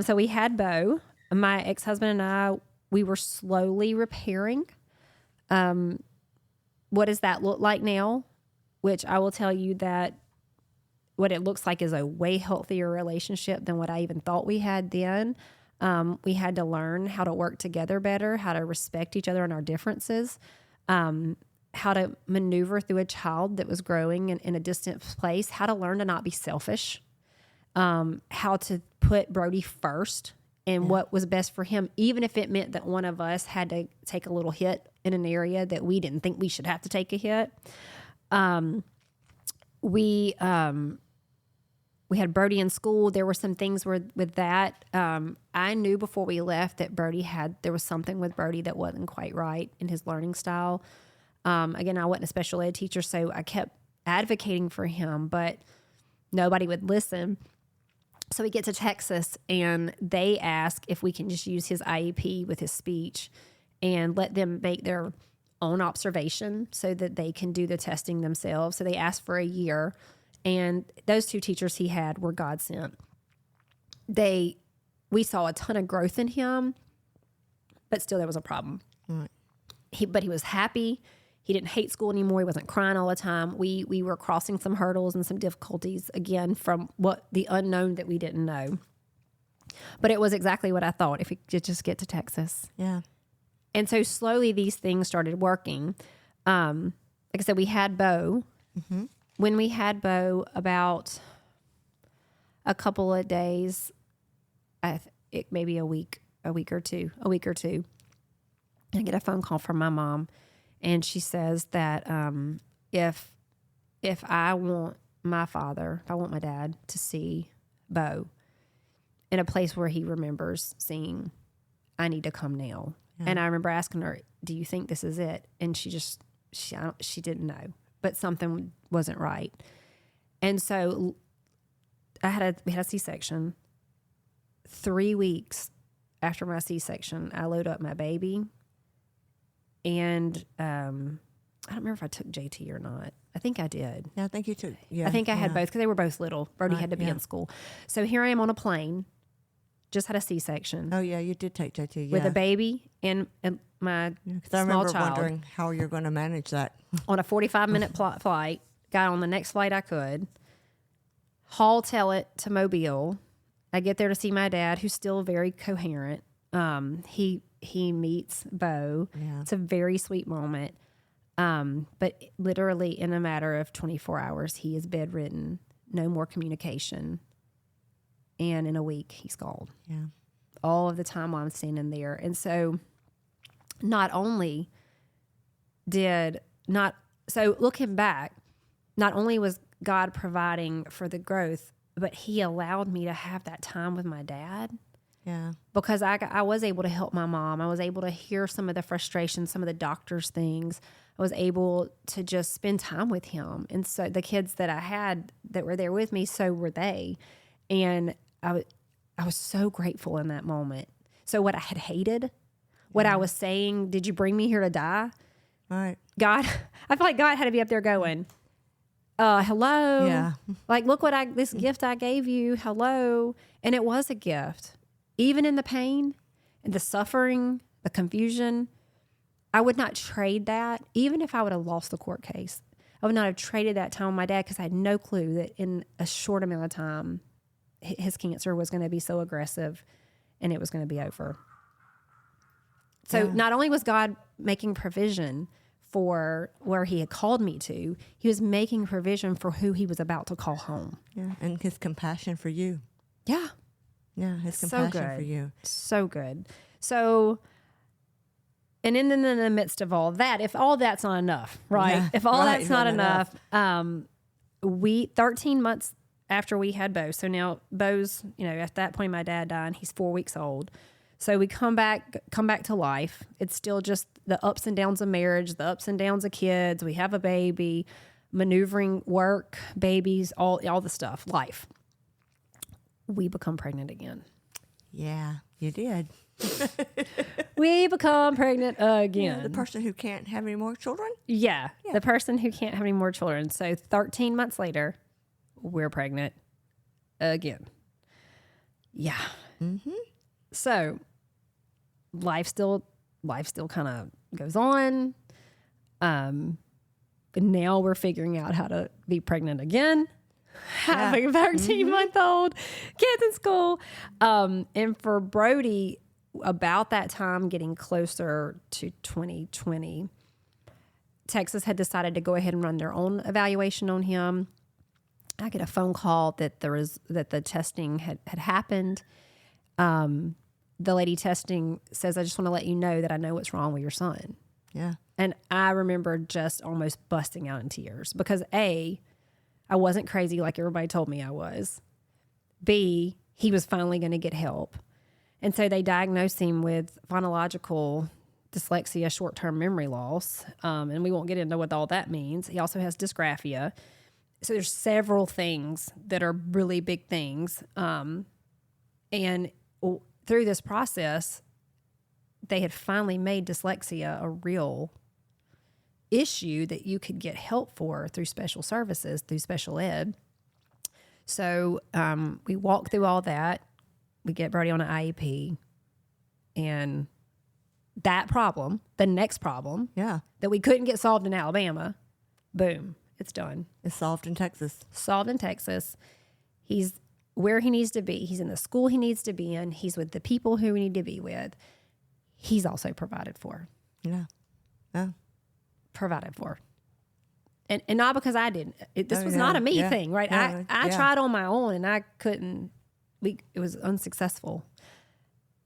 So we had Bo. My ex-husband and I, we were slowly repairing. What does that look like now? Which I will tell you that what it looks like is a way healthier relationship than what I even thought we had then. We had to learn how to work together better, how to respect each other and our differences, how to maneuver through a child that was growing in a distant place, how to learn to not be selfish, how to put Brody first and what was best for him, even if it meant that one of us had to take a little hit in an area that we didn't think we should have to take a hit. We had Brody in school. There were some things with that. I knew before we left that there was something with Brody that wasn't quite right in his learning style. Again, I wasn't a special ed teacher, so I kept advocating for him, but nobody would listen. So we get to Texas, and they ask if we can just use his IEP with his speech and let them make their own observation so that they can do the testing themselves. So they asked for a year, and those 2 teachers he had were God sent. we saw a ton of growth in him, but still there was a problem. Right. But he was happy. He didn't hate school anymore. He wasn't crying all the time. We were crossing some hurdles and some difficulties again from the unknown that we didn't know. But it was exactly what I thought, if we could just get to Texas. Yeah. And so slowly these things started working. Like I said, we had Bo. Mm-hmm. When we had Bo, about a couple of days, maybe a week or two, I get a phone call from my mom, and she says that if I want my dad to see Bo in a place where he remembers seeing, I need to come now. Yeah. And I remember asking her, do you think this is it? And she didn't know, but something wasn't right. And so we had a C-section. 3 weeks after my C-section, I load up my baby, and I don't remember if I took JT or not. I think I did. Yeah, I think you took. Yeah, I think I had both because they were both little. Brody had to be in school. So here I am on a plane, just had a C-section. Oh, yeah, you did take JT, with a baby and my I small remember child. wondering how you're going to manage that. On a 45-minute flight, got on the next flight I could, haul-tail it to Mobile. I get there to see my dad, who's still very coherent. He meets Bo. Yeah. It's a very sweet moment. But literally in a matter of 24 hours, he is bedridden, no more communication. And in a week, he's gone. Yeah. All of the time while I'm standing there. And so looking back, not only was God providing for the growth, but he allowed me to have that time with my dad. Yeah. Because I was able to help my mom. I was able to hear some of the frustration, some of the doctor's things. I was able to just spend time with him. And so the kids that I had that were there with me, so were they. And I was so grateful in that moment. So what I had hated, what I was saying, did you bring me here to die? Right. God, I feel like God had to be up there going, hello. Yeah. Like, look this gift I gave you. Hello. And it was a gift. Even in the pain and the suffering, the confusion, I would not trade that. Even if I would have lost the court case, I would not have traded that time with my dad, because I had no clue that in a short amount of time, his cancer was going to be so aggressive and it was going to be over. So not only was God making provision for where he had called me to, he was making provision for who he was about to call home. Yeah. And his compassion for you. Yeah. Yeah. His compassion for you. So good. So, and in the midst of all that, if all that's not enough, right? Yeah, if all that's not enough, 13 months after we had Bo, so now Bo's, at that point my dad died, he's 4 weeks old. So we come back to life. It's still just the ups and downs of marriage, the ups and downs of kids. We have a baby, maneuvering work, babies, all the stuff, life. We become pregnant again. Yeah, you did. We become pregnant again. Yeah, the person who can't have any more children? Yeah, the person who can't have any more children. So 13 months later, we're pregnant again. Yeah. Mm-hmm. So life still kind of goes on. But now we're figuring out how to be pregnant again. Having a 13-month-old kids in school. And for Brody, about that time, getting closer to 2020, Texas had decided to go ahead and run their own evaluation on him. I get a phone call that the testing had happened. The lady testing says, I just want to let you know that I know what's wrong with your son. Yeah. And I remember just almost busting out in tears because A, I wasn't crazy like everybody told me I was. B, he was finally going to get help. And so they diagnosed him with phonological dyslexia, short-term memory loss. And we won't get into what all that means. He also has dysgraphia. So there's several things that are really big things. And through this process, they had finally made dyslexia a real issue that you could get help for through special services, through special ed. So we walked through all that. we get Brody on an IEP, and that problem, the next problem, Yeah. that we couldn't get solved in Alabama, boom, it's done. It's solved in Texas. Solved in Texas. He's where he needs to be. He's in the school he needs to be in. He's with the people who we need to be with. He's also provided for. Yeah. Yeah. Provided for. And not because I didn't. This was no, not a me yeah, thing, right? no, I yeah. tried on my own and I couldn't. It was unsuccessful.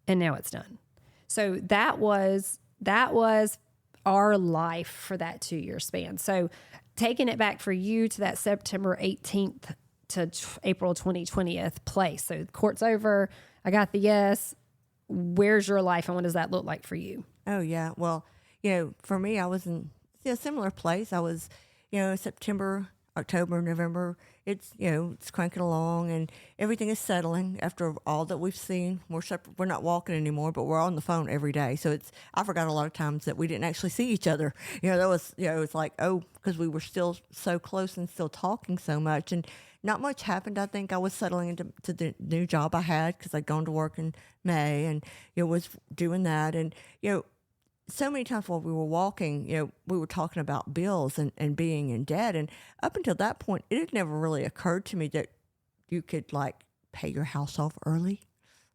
And now it's done. So that was our life for that 2-year span. So taking it back for you to that September 18th to April 2020th place. So the court's over. I got the yes. Where's your life and what does that look like for you? Oh, yeah. Well, for me, I was in a similar place. I was, September, October, November. It's cranking along and everything is settling after all that we've seen. We're not walking anymore, but we're on the phone every day. So I forgot a lot of times that we didn't actually see each other. That was, it's like, because we were still so close and still talking so much. And not much happened. I think I was settling into the new job I had because I'd gone to work in May and, was doing that. And, so many times while we were walking, we were talking about bills and being in debt. And up until that point, it had never really occurred to me that you could pay your house off early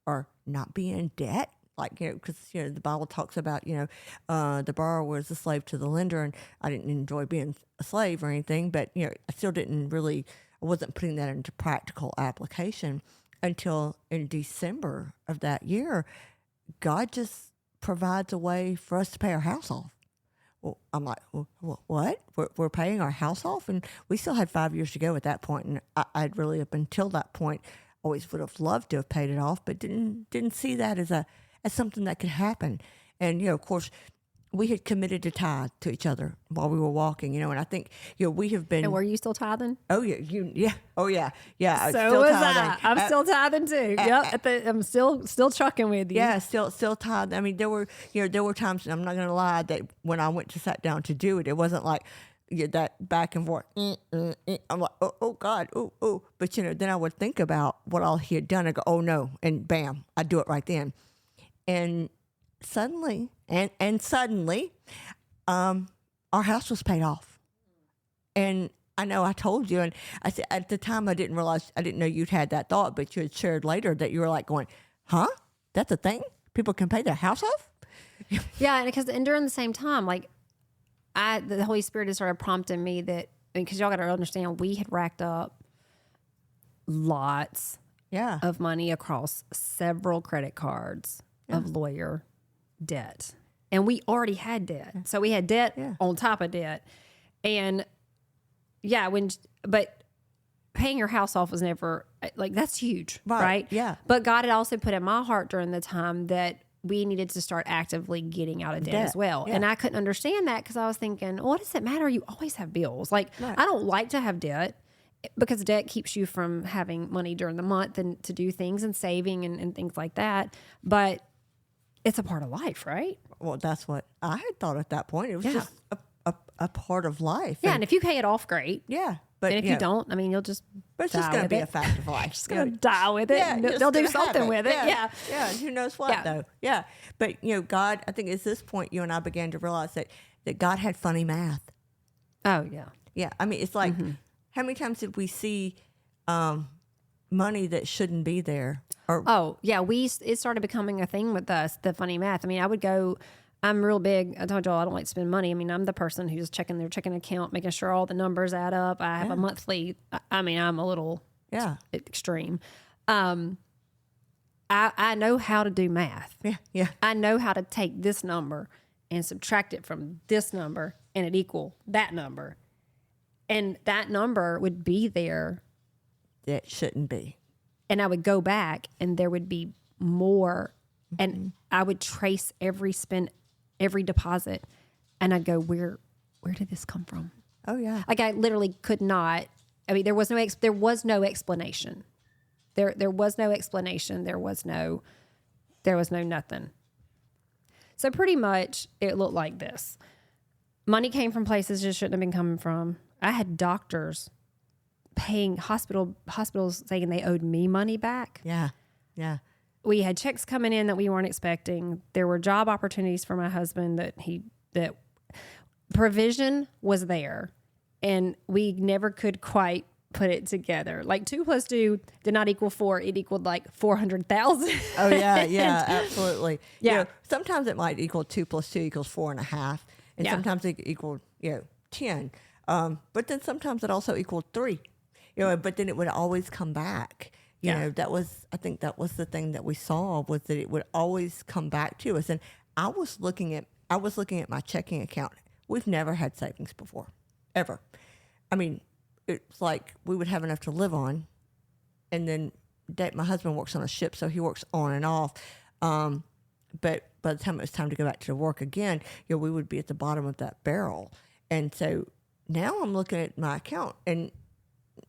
or not be in debt. Because, the Bible talks about, the borrower is a slave to the lender. And I didn't enjoy being a slave or anything, but, I still I wasn't putting that into practical application until in December of that year. God just provides a way for us to pay our house off. Well, I'm like, what? We're paying our house off? And we still had 5 years to go at that point. And I'd really, up until that point, always would have loved to have paid it off, but didn't see that as something that could happen. And, of course, we had committed to tithe to each other while we were walking, and I think, we have been. And were you still tithing? Oh, yeah. Oh, yeah. Yeah. So still was tithing. I. I'm still tithing too. Yep. I'm still trucking with you. Yeah. Still tithing. I mean, there were times, and I'm not going to lie, that when I went to sat down to do it wasn't like that back and forth. I'm like, oh God. Oh. But, then I would think about what all he had done. I go, oh no. And bam, I'd do it right then. And suddenly, our house was paid off. And I know I told you, and I said at the time I didn't know you'd had that thought, but you had shared later that you were like going, huh? That's a thing? People can pay their house off? Yeah, and during the same time, the Holy Spirit has started prompting me that, because y'all got to understand, we had racked up lots of money across several credit cards of lawyer debt. And we already had debt. So we had debt on top of debt. And but paying your house off was never, that's huge, right? Yeah. But God had also put in my heart during the time that we needed to start actively getting out of debt as well. Yeah. And I couldn't understand that because I was thinking, what does it matter? You always have bills. I don't like to have debt because debt keeps you from having money during the month and to do things and saving and things like that. But it's a part of life, right? Well, that's what I had thought at that point. It was just a part of life. Yeah, and if you pay it off, great. Yeah. But and if you don't, you'll just But it's just going to be a fact of life. Just going to die with it. Yeah, they'll do something with it. Yeah. Yeah. Who knows what, though? Yeah. But, God, I think at this point, you and I began to realize that God had funny math. Oh, yeah. Yeah. I mean, it's like, how many times did we see money that shouldn't be there? It started becoming a thing with us, the funny math. I mean, I'm real big. I told y'all I don't like to spend money. I mean, I'm the person who's checking their checking account, making sure all the numbers add up. I have a monthly. I'm a little extreme. I know how to do math. Yeah. I know how to take this number and subtract it from this number, and it equal that number, and that number would be there. That shouldn't be. And I would go back, and there would be more, and I would trace every spend. Every deposit, and I'd go, where did this come from? Oh yeah. I literally could not. I mean, there was no explanation. There was no explanation. There was no nothing. So pretty much it looked like this. Money came from places it shouldn't have been coming from. I had doctors paying hospitals saying they owed me money back. Yeah. we had checks coming in that we weren't expecting. There were job opportunities for my husband that provision was there, and we never could quite put it together. Like 2 + 2 did not equal 4; it equaled like 400,000. Oh yeah, absolutely. Yeah. You know, sometimes it might equal 2 + 2 = 4.5, and Yeah. sometimes it equal 10. But then sometimes it also equaled 3. But then it would always come back. I think that was the thing that we saw, was that it would always come back to us. And I was looking at my checking account. We've never had savings before, ever. I mean, it's like we would have enough to live on, and then my husband works on a ship, so he works on and off. But by the time it was time to go back to work again, we would be at the bottom of that barrel. And so now I'm looking at my account, and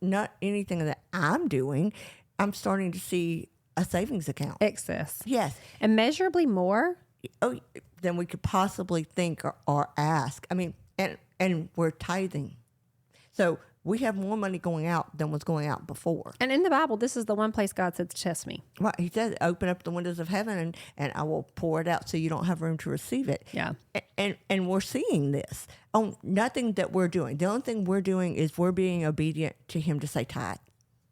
not anything that I'm doing, I'm starting to see a savings account. Excess. Yes. Immeasurably more. Than we could possibly think or ask. I mean, and we're tithing. So we have more money going out than was going out before. And in the Bible, this is the one place God said, "Test me." Right. He said, open up the windows of heaven and I will pour it out so you don't have room to receive it. Yeah. And we're seeing this on nothing that we're doing. The only thing we're doing is we're being obedient to him to say tithe.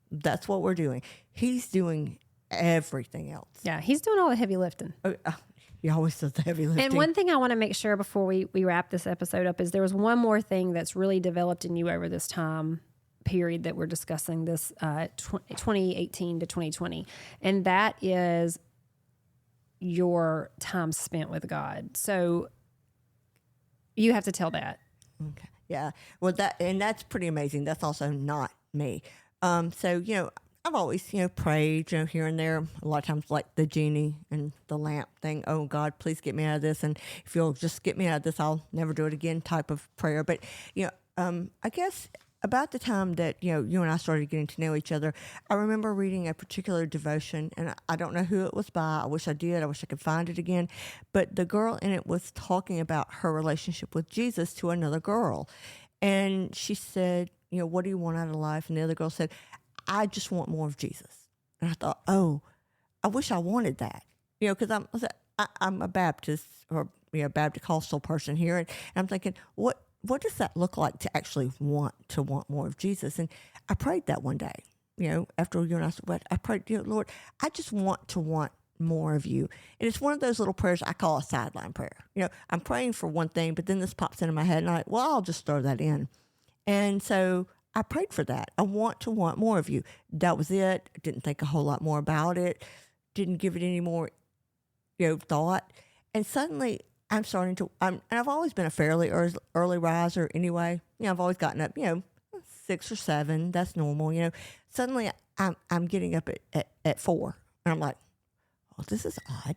That's what we're doing. He's doing everything else. Yeah. He's doing all the heavy lifting. He always does the heavy lifting. And one thing I want to make sure before we wrap this episode up is there was one more thing that's really developed in you over this time period that we're discussing, this 2018 to 2020. And that is your time spent with God. So you have to tell that. Okay. Yeah. Well, that's pretty amazing. That's also not me. So, I've always, prayed, here and there, a lot of times like the genie and the lamp thing. Oh, God, please get me out of this. And if you'll just get me out of this, I'll never do it again type of prayer. But, I guess about the time that, you and I started getting to know each other, I remember reading a particular devotion, and I don't know who it was by. I wish I did. I wish I could find it again. But the girl in it was talking about her relationship with Jesus to another girl. And she said, what do you want out of life? And the other girl said, I just want more of Jesus. And I thought, oh, I wish I wanted that. Because I'm a Baptist or Baptist person here. And I'm thinking, what does that look like to actually want more of Jesus? And I prayed that one day, after you and I said, I prayed, Lord, I just want more of you. And it's one of those little prayers I call a sideline prayer. I'm praying for one thing, but then this pops into my head and I'll just throw that in. And so I prayed for that. I want more of you. That was it. I didn't think a whole lot more about it. Didn't give it any more, thought. And suddenly I'm starting to, and I've always been a fairly early riser anyway. I've always gotten up, 6 or 7. That's normal, Suddenly I'm getting up at 4. And I'm like, oh, this is odd.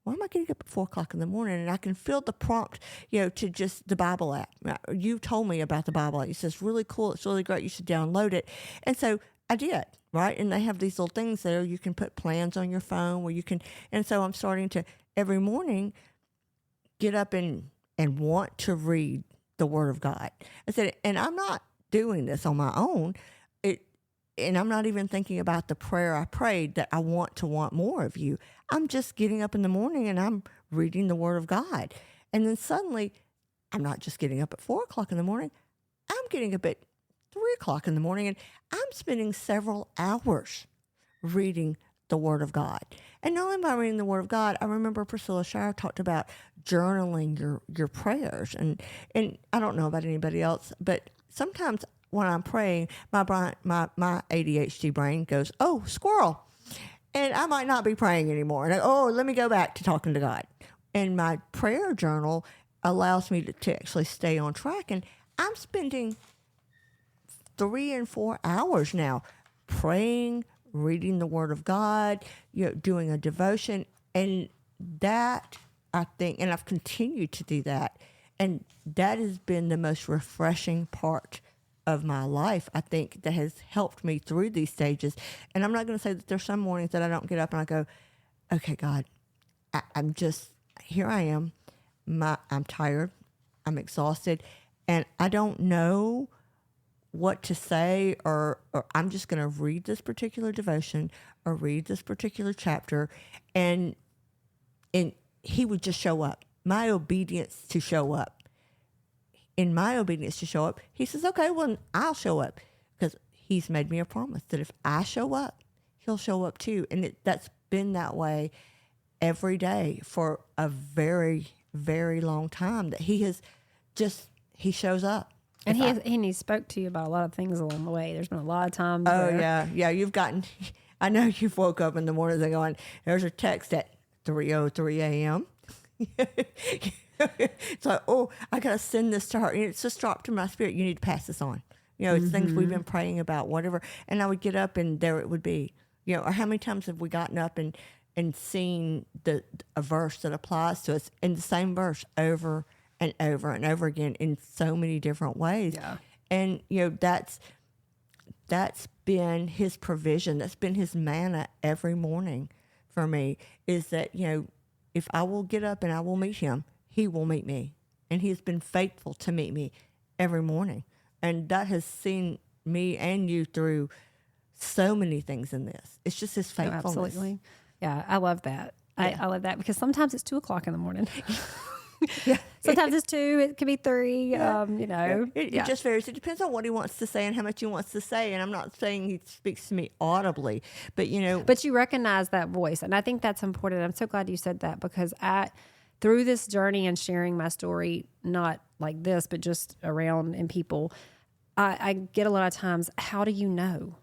Why am I getting up at 4 o'clock in the morning? And I can feel the prompt, to just the Bible app. You told me about the Bible app. You said, it's really cool. It's really great. You should download it. And so I did, right? And they have these little things there. You can put plans on your phone where you can. And so I'm starting to every morning get up and want to read the Word of God. I said, and I'm not doing this on my own. And I'm not even thinking about the prayer I prayed that I want more of you. I'm just getting up in the morning and I'm reading the Word of God. And then suddenly, I'm not just getting up at 4 o'clock in the morning. I'm getting up at 3 o'clock in the morning, and I'm spending several hours reading the Word of God. And not only by reading the Word of God, I remember Priscilla Shire talked about journaling your prayers. And I don't know about anybody else, but sometimes when I'm praying, my ADHD brain goes, oh, squirrel. And I might not be praying anymore. And let me go back to talking to God. And my prayer journal allows me to actually stay on track. And I'm spending 3 and 4 hours now praying, reading the Word of God, doing a devotion. And that, I think, and I've continued to do that. And that has been the most refreshing part of my life, I think, that has helped me through these stages. And I'm not going to say that there's some mornings that I don't get up and I go, okay, God, I'm just, here I am. I'm tired. I'm exhausted. And I don't know what to say, or I'm just going to read this particular devotion or read this particular chapter, and he would just show up. My obedience to show up. In my obedience to show up, he says, okay, well, I'll show up, because he's made me a promise that if I show up, he'll show up too. And that's been that way every day for a very, very long time, that he shows up. And he spoke to you about a lot of things along the way. There's been a lot of times. Oh, yeah. I know you've woke up in the morning and going, there's a text at 3:03 a.m. It's like, oh, I got to send this to her. And it's just dropped in my spirit. You need to pass this on. It's things we've been praying about, whatever. And I would get up and there it would be. Or how many times have we gotten up and seen a verse that applies to us, in the same verse over and over and over again in so many different ways. Yeah. And, that's been his provision. That's been his manna every morning for me, is that, if I will get up and I will meet him, he will meet me. And he has been faithful to meet me every morning. And that has seen me and you through so many things in this. It's just his faithfulness. Oh, absolutely. Yeah, I love that. Yeah. I love that, because sometimes it's 2:00 in the morning. Yeah. Sometimes it's 2, it could be 3, Yeah. It just varies. It depends on what he wants to say and how much he wants to say. And I'm not saying he speaks to me audibly, but But you recognize that voice. And I think that's important. I'm so glad you said that, because through this journey and sharing my story, not like this, but just around in people, I get a lot of times, how do you know?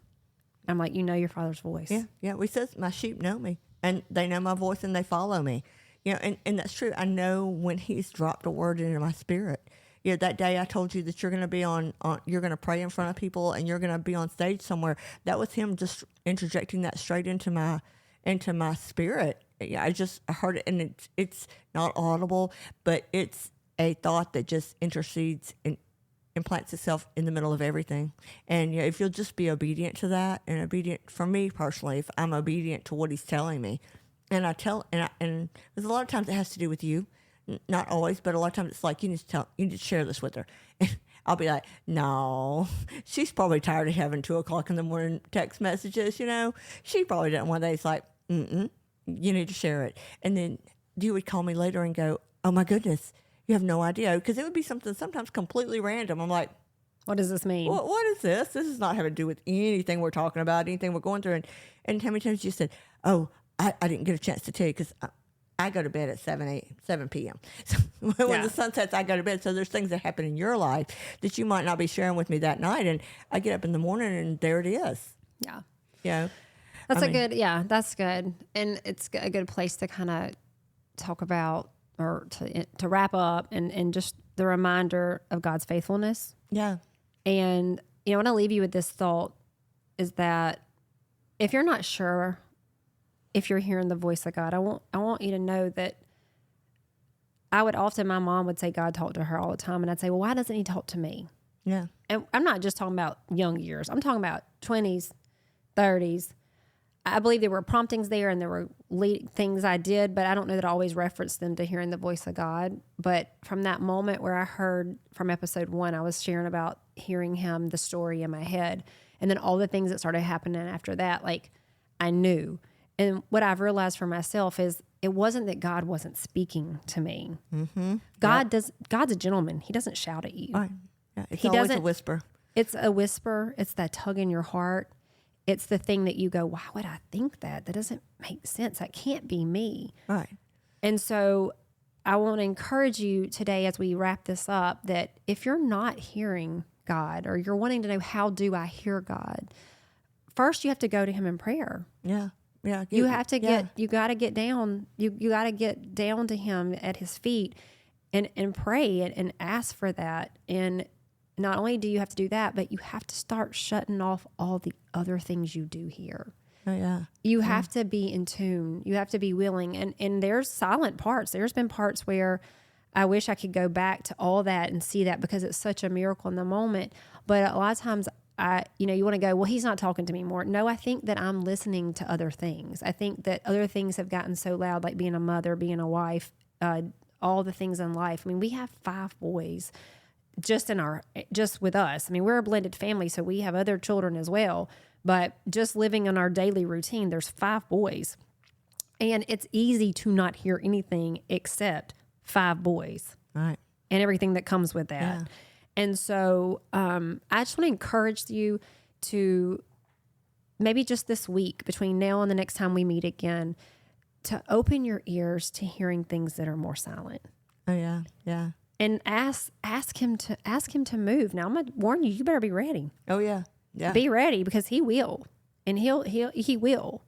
I'm like, your Father's voice. Yeah. We says, my sheep know me, and they know my voice, and they follow me. And that's true. I know when he's dropped a word into my spirit. That day I told you that you're going to be you're going to pray in front of people, and you're going to be on stage somewhere. That was him just interjecting that straight into my spirit. I heard it, and it's not audible, but it's a thought that just intercedes and implants itself in the middle of everything. And if you'll just be obedient to that, and obedient for me personally, if I'm obedient to what he's telling me, and and there's a lot of times it has to do with you, not always, but a lot of times it's like, you need to share this with her. And I'll be like, no, she's probably tired of having 2:00 in the morning text messages. She probably doesn't want that. It's like, you need to share it. And then you would call me later and go, oh my goodness, you have no idea, because it would be something sometimes completely random. I'm like, what does this mean? What is this? This is not having to do with anything we're talking about, anything we're going through. And how many times you said, oh, I didn't get a chance to tell you, because I go to bed at 7 p.m. So when the sun sets, I go to bed. So there's things that happen in your life that you might not be sharing with me that night. And I get up in the morning, and there it is. Yeah. That's good. And it's a good place to kind of talk about, or to wrap up, and just the reminder of God's faithfulness. Yeah. And, I want to leave you with this thought, is that if you're not sure if you're hearing the voice of God, I want you to know that my mom would say God talked to her all the time. And I'd say, well, why doesn't he talk to me? Yeah. And I'm not just talking about young years. I'm talking about 20s, 30s. I believe there were promptings there, and there were things I did, but I don't know that I always referenced them to hearing the voice of God. But from that moment where I heard from episode 1, I was sharing about hearing him, the story in my head. And then all the things that started happening after that, like, I knew. And what I've realized for myself is, it wasn't that God wasn't speaking to me. Mm-hmm. God's a gentleman. He doesn't shout at you. Right. Yeah, it's always a whisper. It's a whisper. It's that tug in your heart. It's the thing that you go, why would I think that? That doesn't make sense. That can't be me. Right. And so I want to encourage you today, as we wrap this up, that if you're not hearing God, or you're wanting to know, how do I hear God? First, you have to go to him in prayer. Yeah. Yeah. You got to get down. You got to get down to him at his feet and pray and ask for that. And not only do you have to do that, but you have to start shutting off all the other things you do here. Oh, yeah. You have to be in tune. You have to be willing. And there's silent parts. There's been parts where I wish I could go back to all that and see that, because it's such a miracle in the moment. But a lot of times you want to go, well, he's not talking to me more. No, I think that I'm listening to other things. I think that other things have gotten so loud, like being a mother, being a wife, all the things in life. I mean, we have 5 boys. just with us. I mean, we're a blended family, so we have other children as well. But just living in our daily routine, there's 5 boys. And it's easy to not hear anything except 5 boys. Right. And everything that comes with that. Yeah. And so I just want to encourage you to maybe just this week, between now and the next time we meet again, to open your ears to hearing things that are more silent. Oh, yeah. Yeah. And ask him to move. Now I'm gonna warn you, you better be ready. Oh, yeah. Yeah. Be ready, because he will. And he will.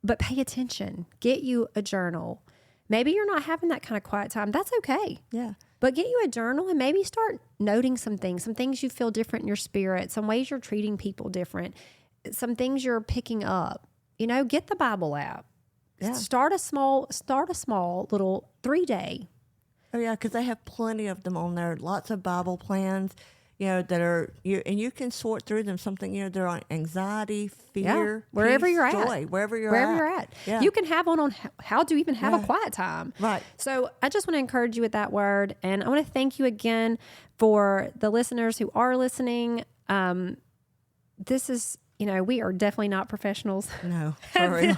But pay attention. Get you a journal. Maybe you're not having that kind of quiet time. That's okay. Yeah. But get you a journal and maybe start noting some things you feel different in your spirit, some ways you're treating people different, some things you're picking up. Get the Bible app. Yeah. Start a small little 3-day. Oh, yeah, because they have plenty of them on there. Lots of Bible plans, that are, and you can sort through them. Something, they're on anxiety, fear, wherever peace, you're joy, at. wherever you're at. Yeah. Yeah. You can have one on how to even have a quiet time. Right. So I just want to encourage you with that word. And I want to thank you again for the listeners who are listening. This is, we are definitely not professionals. No, for real.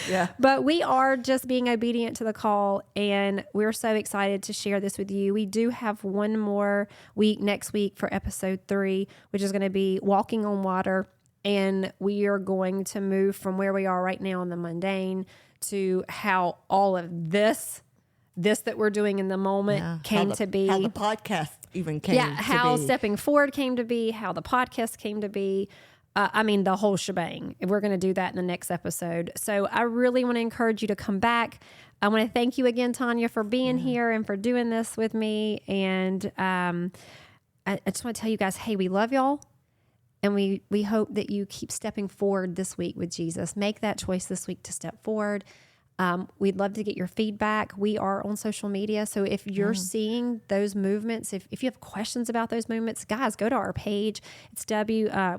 Yeah. But we are just being obedient to the call, and we're so excited to share this with you. We do have one more week next week for episode 3, which is going to be walking on water. And we are going to move from where we are right now in the mundane to how all of this that we're doing in the moment came to be. How the podcast even came to be. How Stepping Forward came to be, how the podcast came to be. The whole shebang. We're going to do that in the next episode. So I really want to encourage you to come back. I want to thank you again, Tanya, for being here and for doing this with me. And I just want to tell you guys, hey, we love y'all. And we hope that you keep stepping forward this week with Jesus. Make that choice this week to step forward. We'd love to get your feedback. We are on social media. So if you're seeing those movements, if you have questions about those movements, guys, go to our page. It's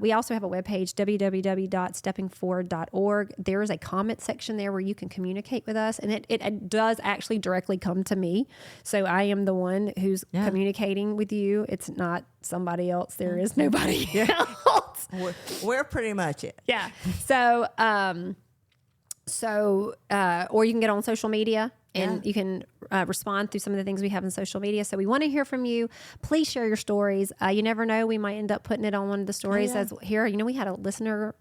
we also have a webpage, www.steppingforward.org. There is a comment section there where you can communicate with us. And it does actually directly come to me. So I am the one who's communicating with you. It's not somebody else. There is nobody else. We're pretty much it. Yeah. So, or you can get on social media and you can respond through some of the things we have in social media. So we want to hear from you. Please share your stories. You never know. We might end up putting it on one of the stories as here. We had a listener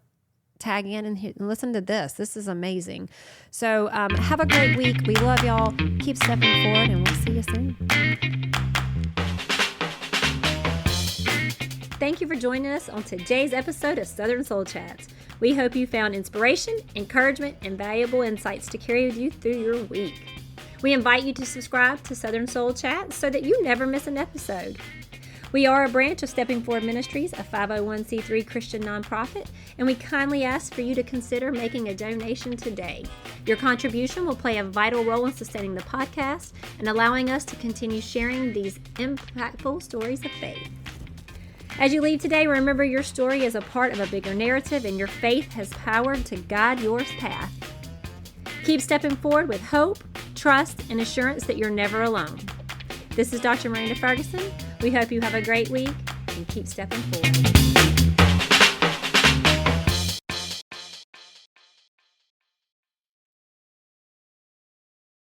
tag in and listen to this. This is amazing. So have a great week. We love y'all. Keep stepping forward, and we'll see you soon. Thank you for joining us on today's episode of Southern Soul Chats. We hope you found inspiration, encouragement, and valuable insights to carry with you through your week. We invite you to subscribe to Southern Soul Chats so that you never miss an episode. We are a branch of Stepping Forward Ministries, a 501c3 Christian nonprofit, and we kindly ask for you to consider making a donation today. Your contribution will play a vital role in sustaining the podcast and allowing us to continue sharing these impactful stories of faith. As you leave today, remember your story is a part of a bigger narrative, and your faith has power to guide your path. Keep stepping forward with hope, trust, and assurance that you're never alone. This is Dr. Miranda Ferguson. We hope you have a great week and keep stepping forward.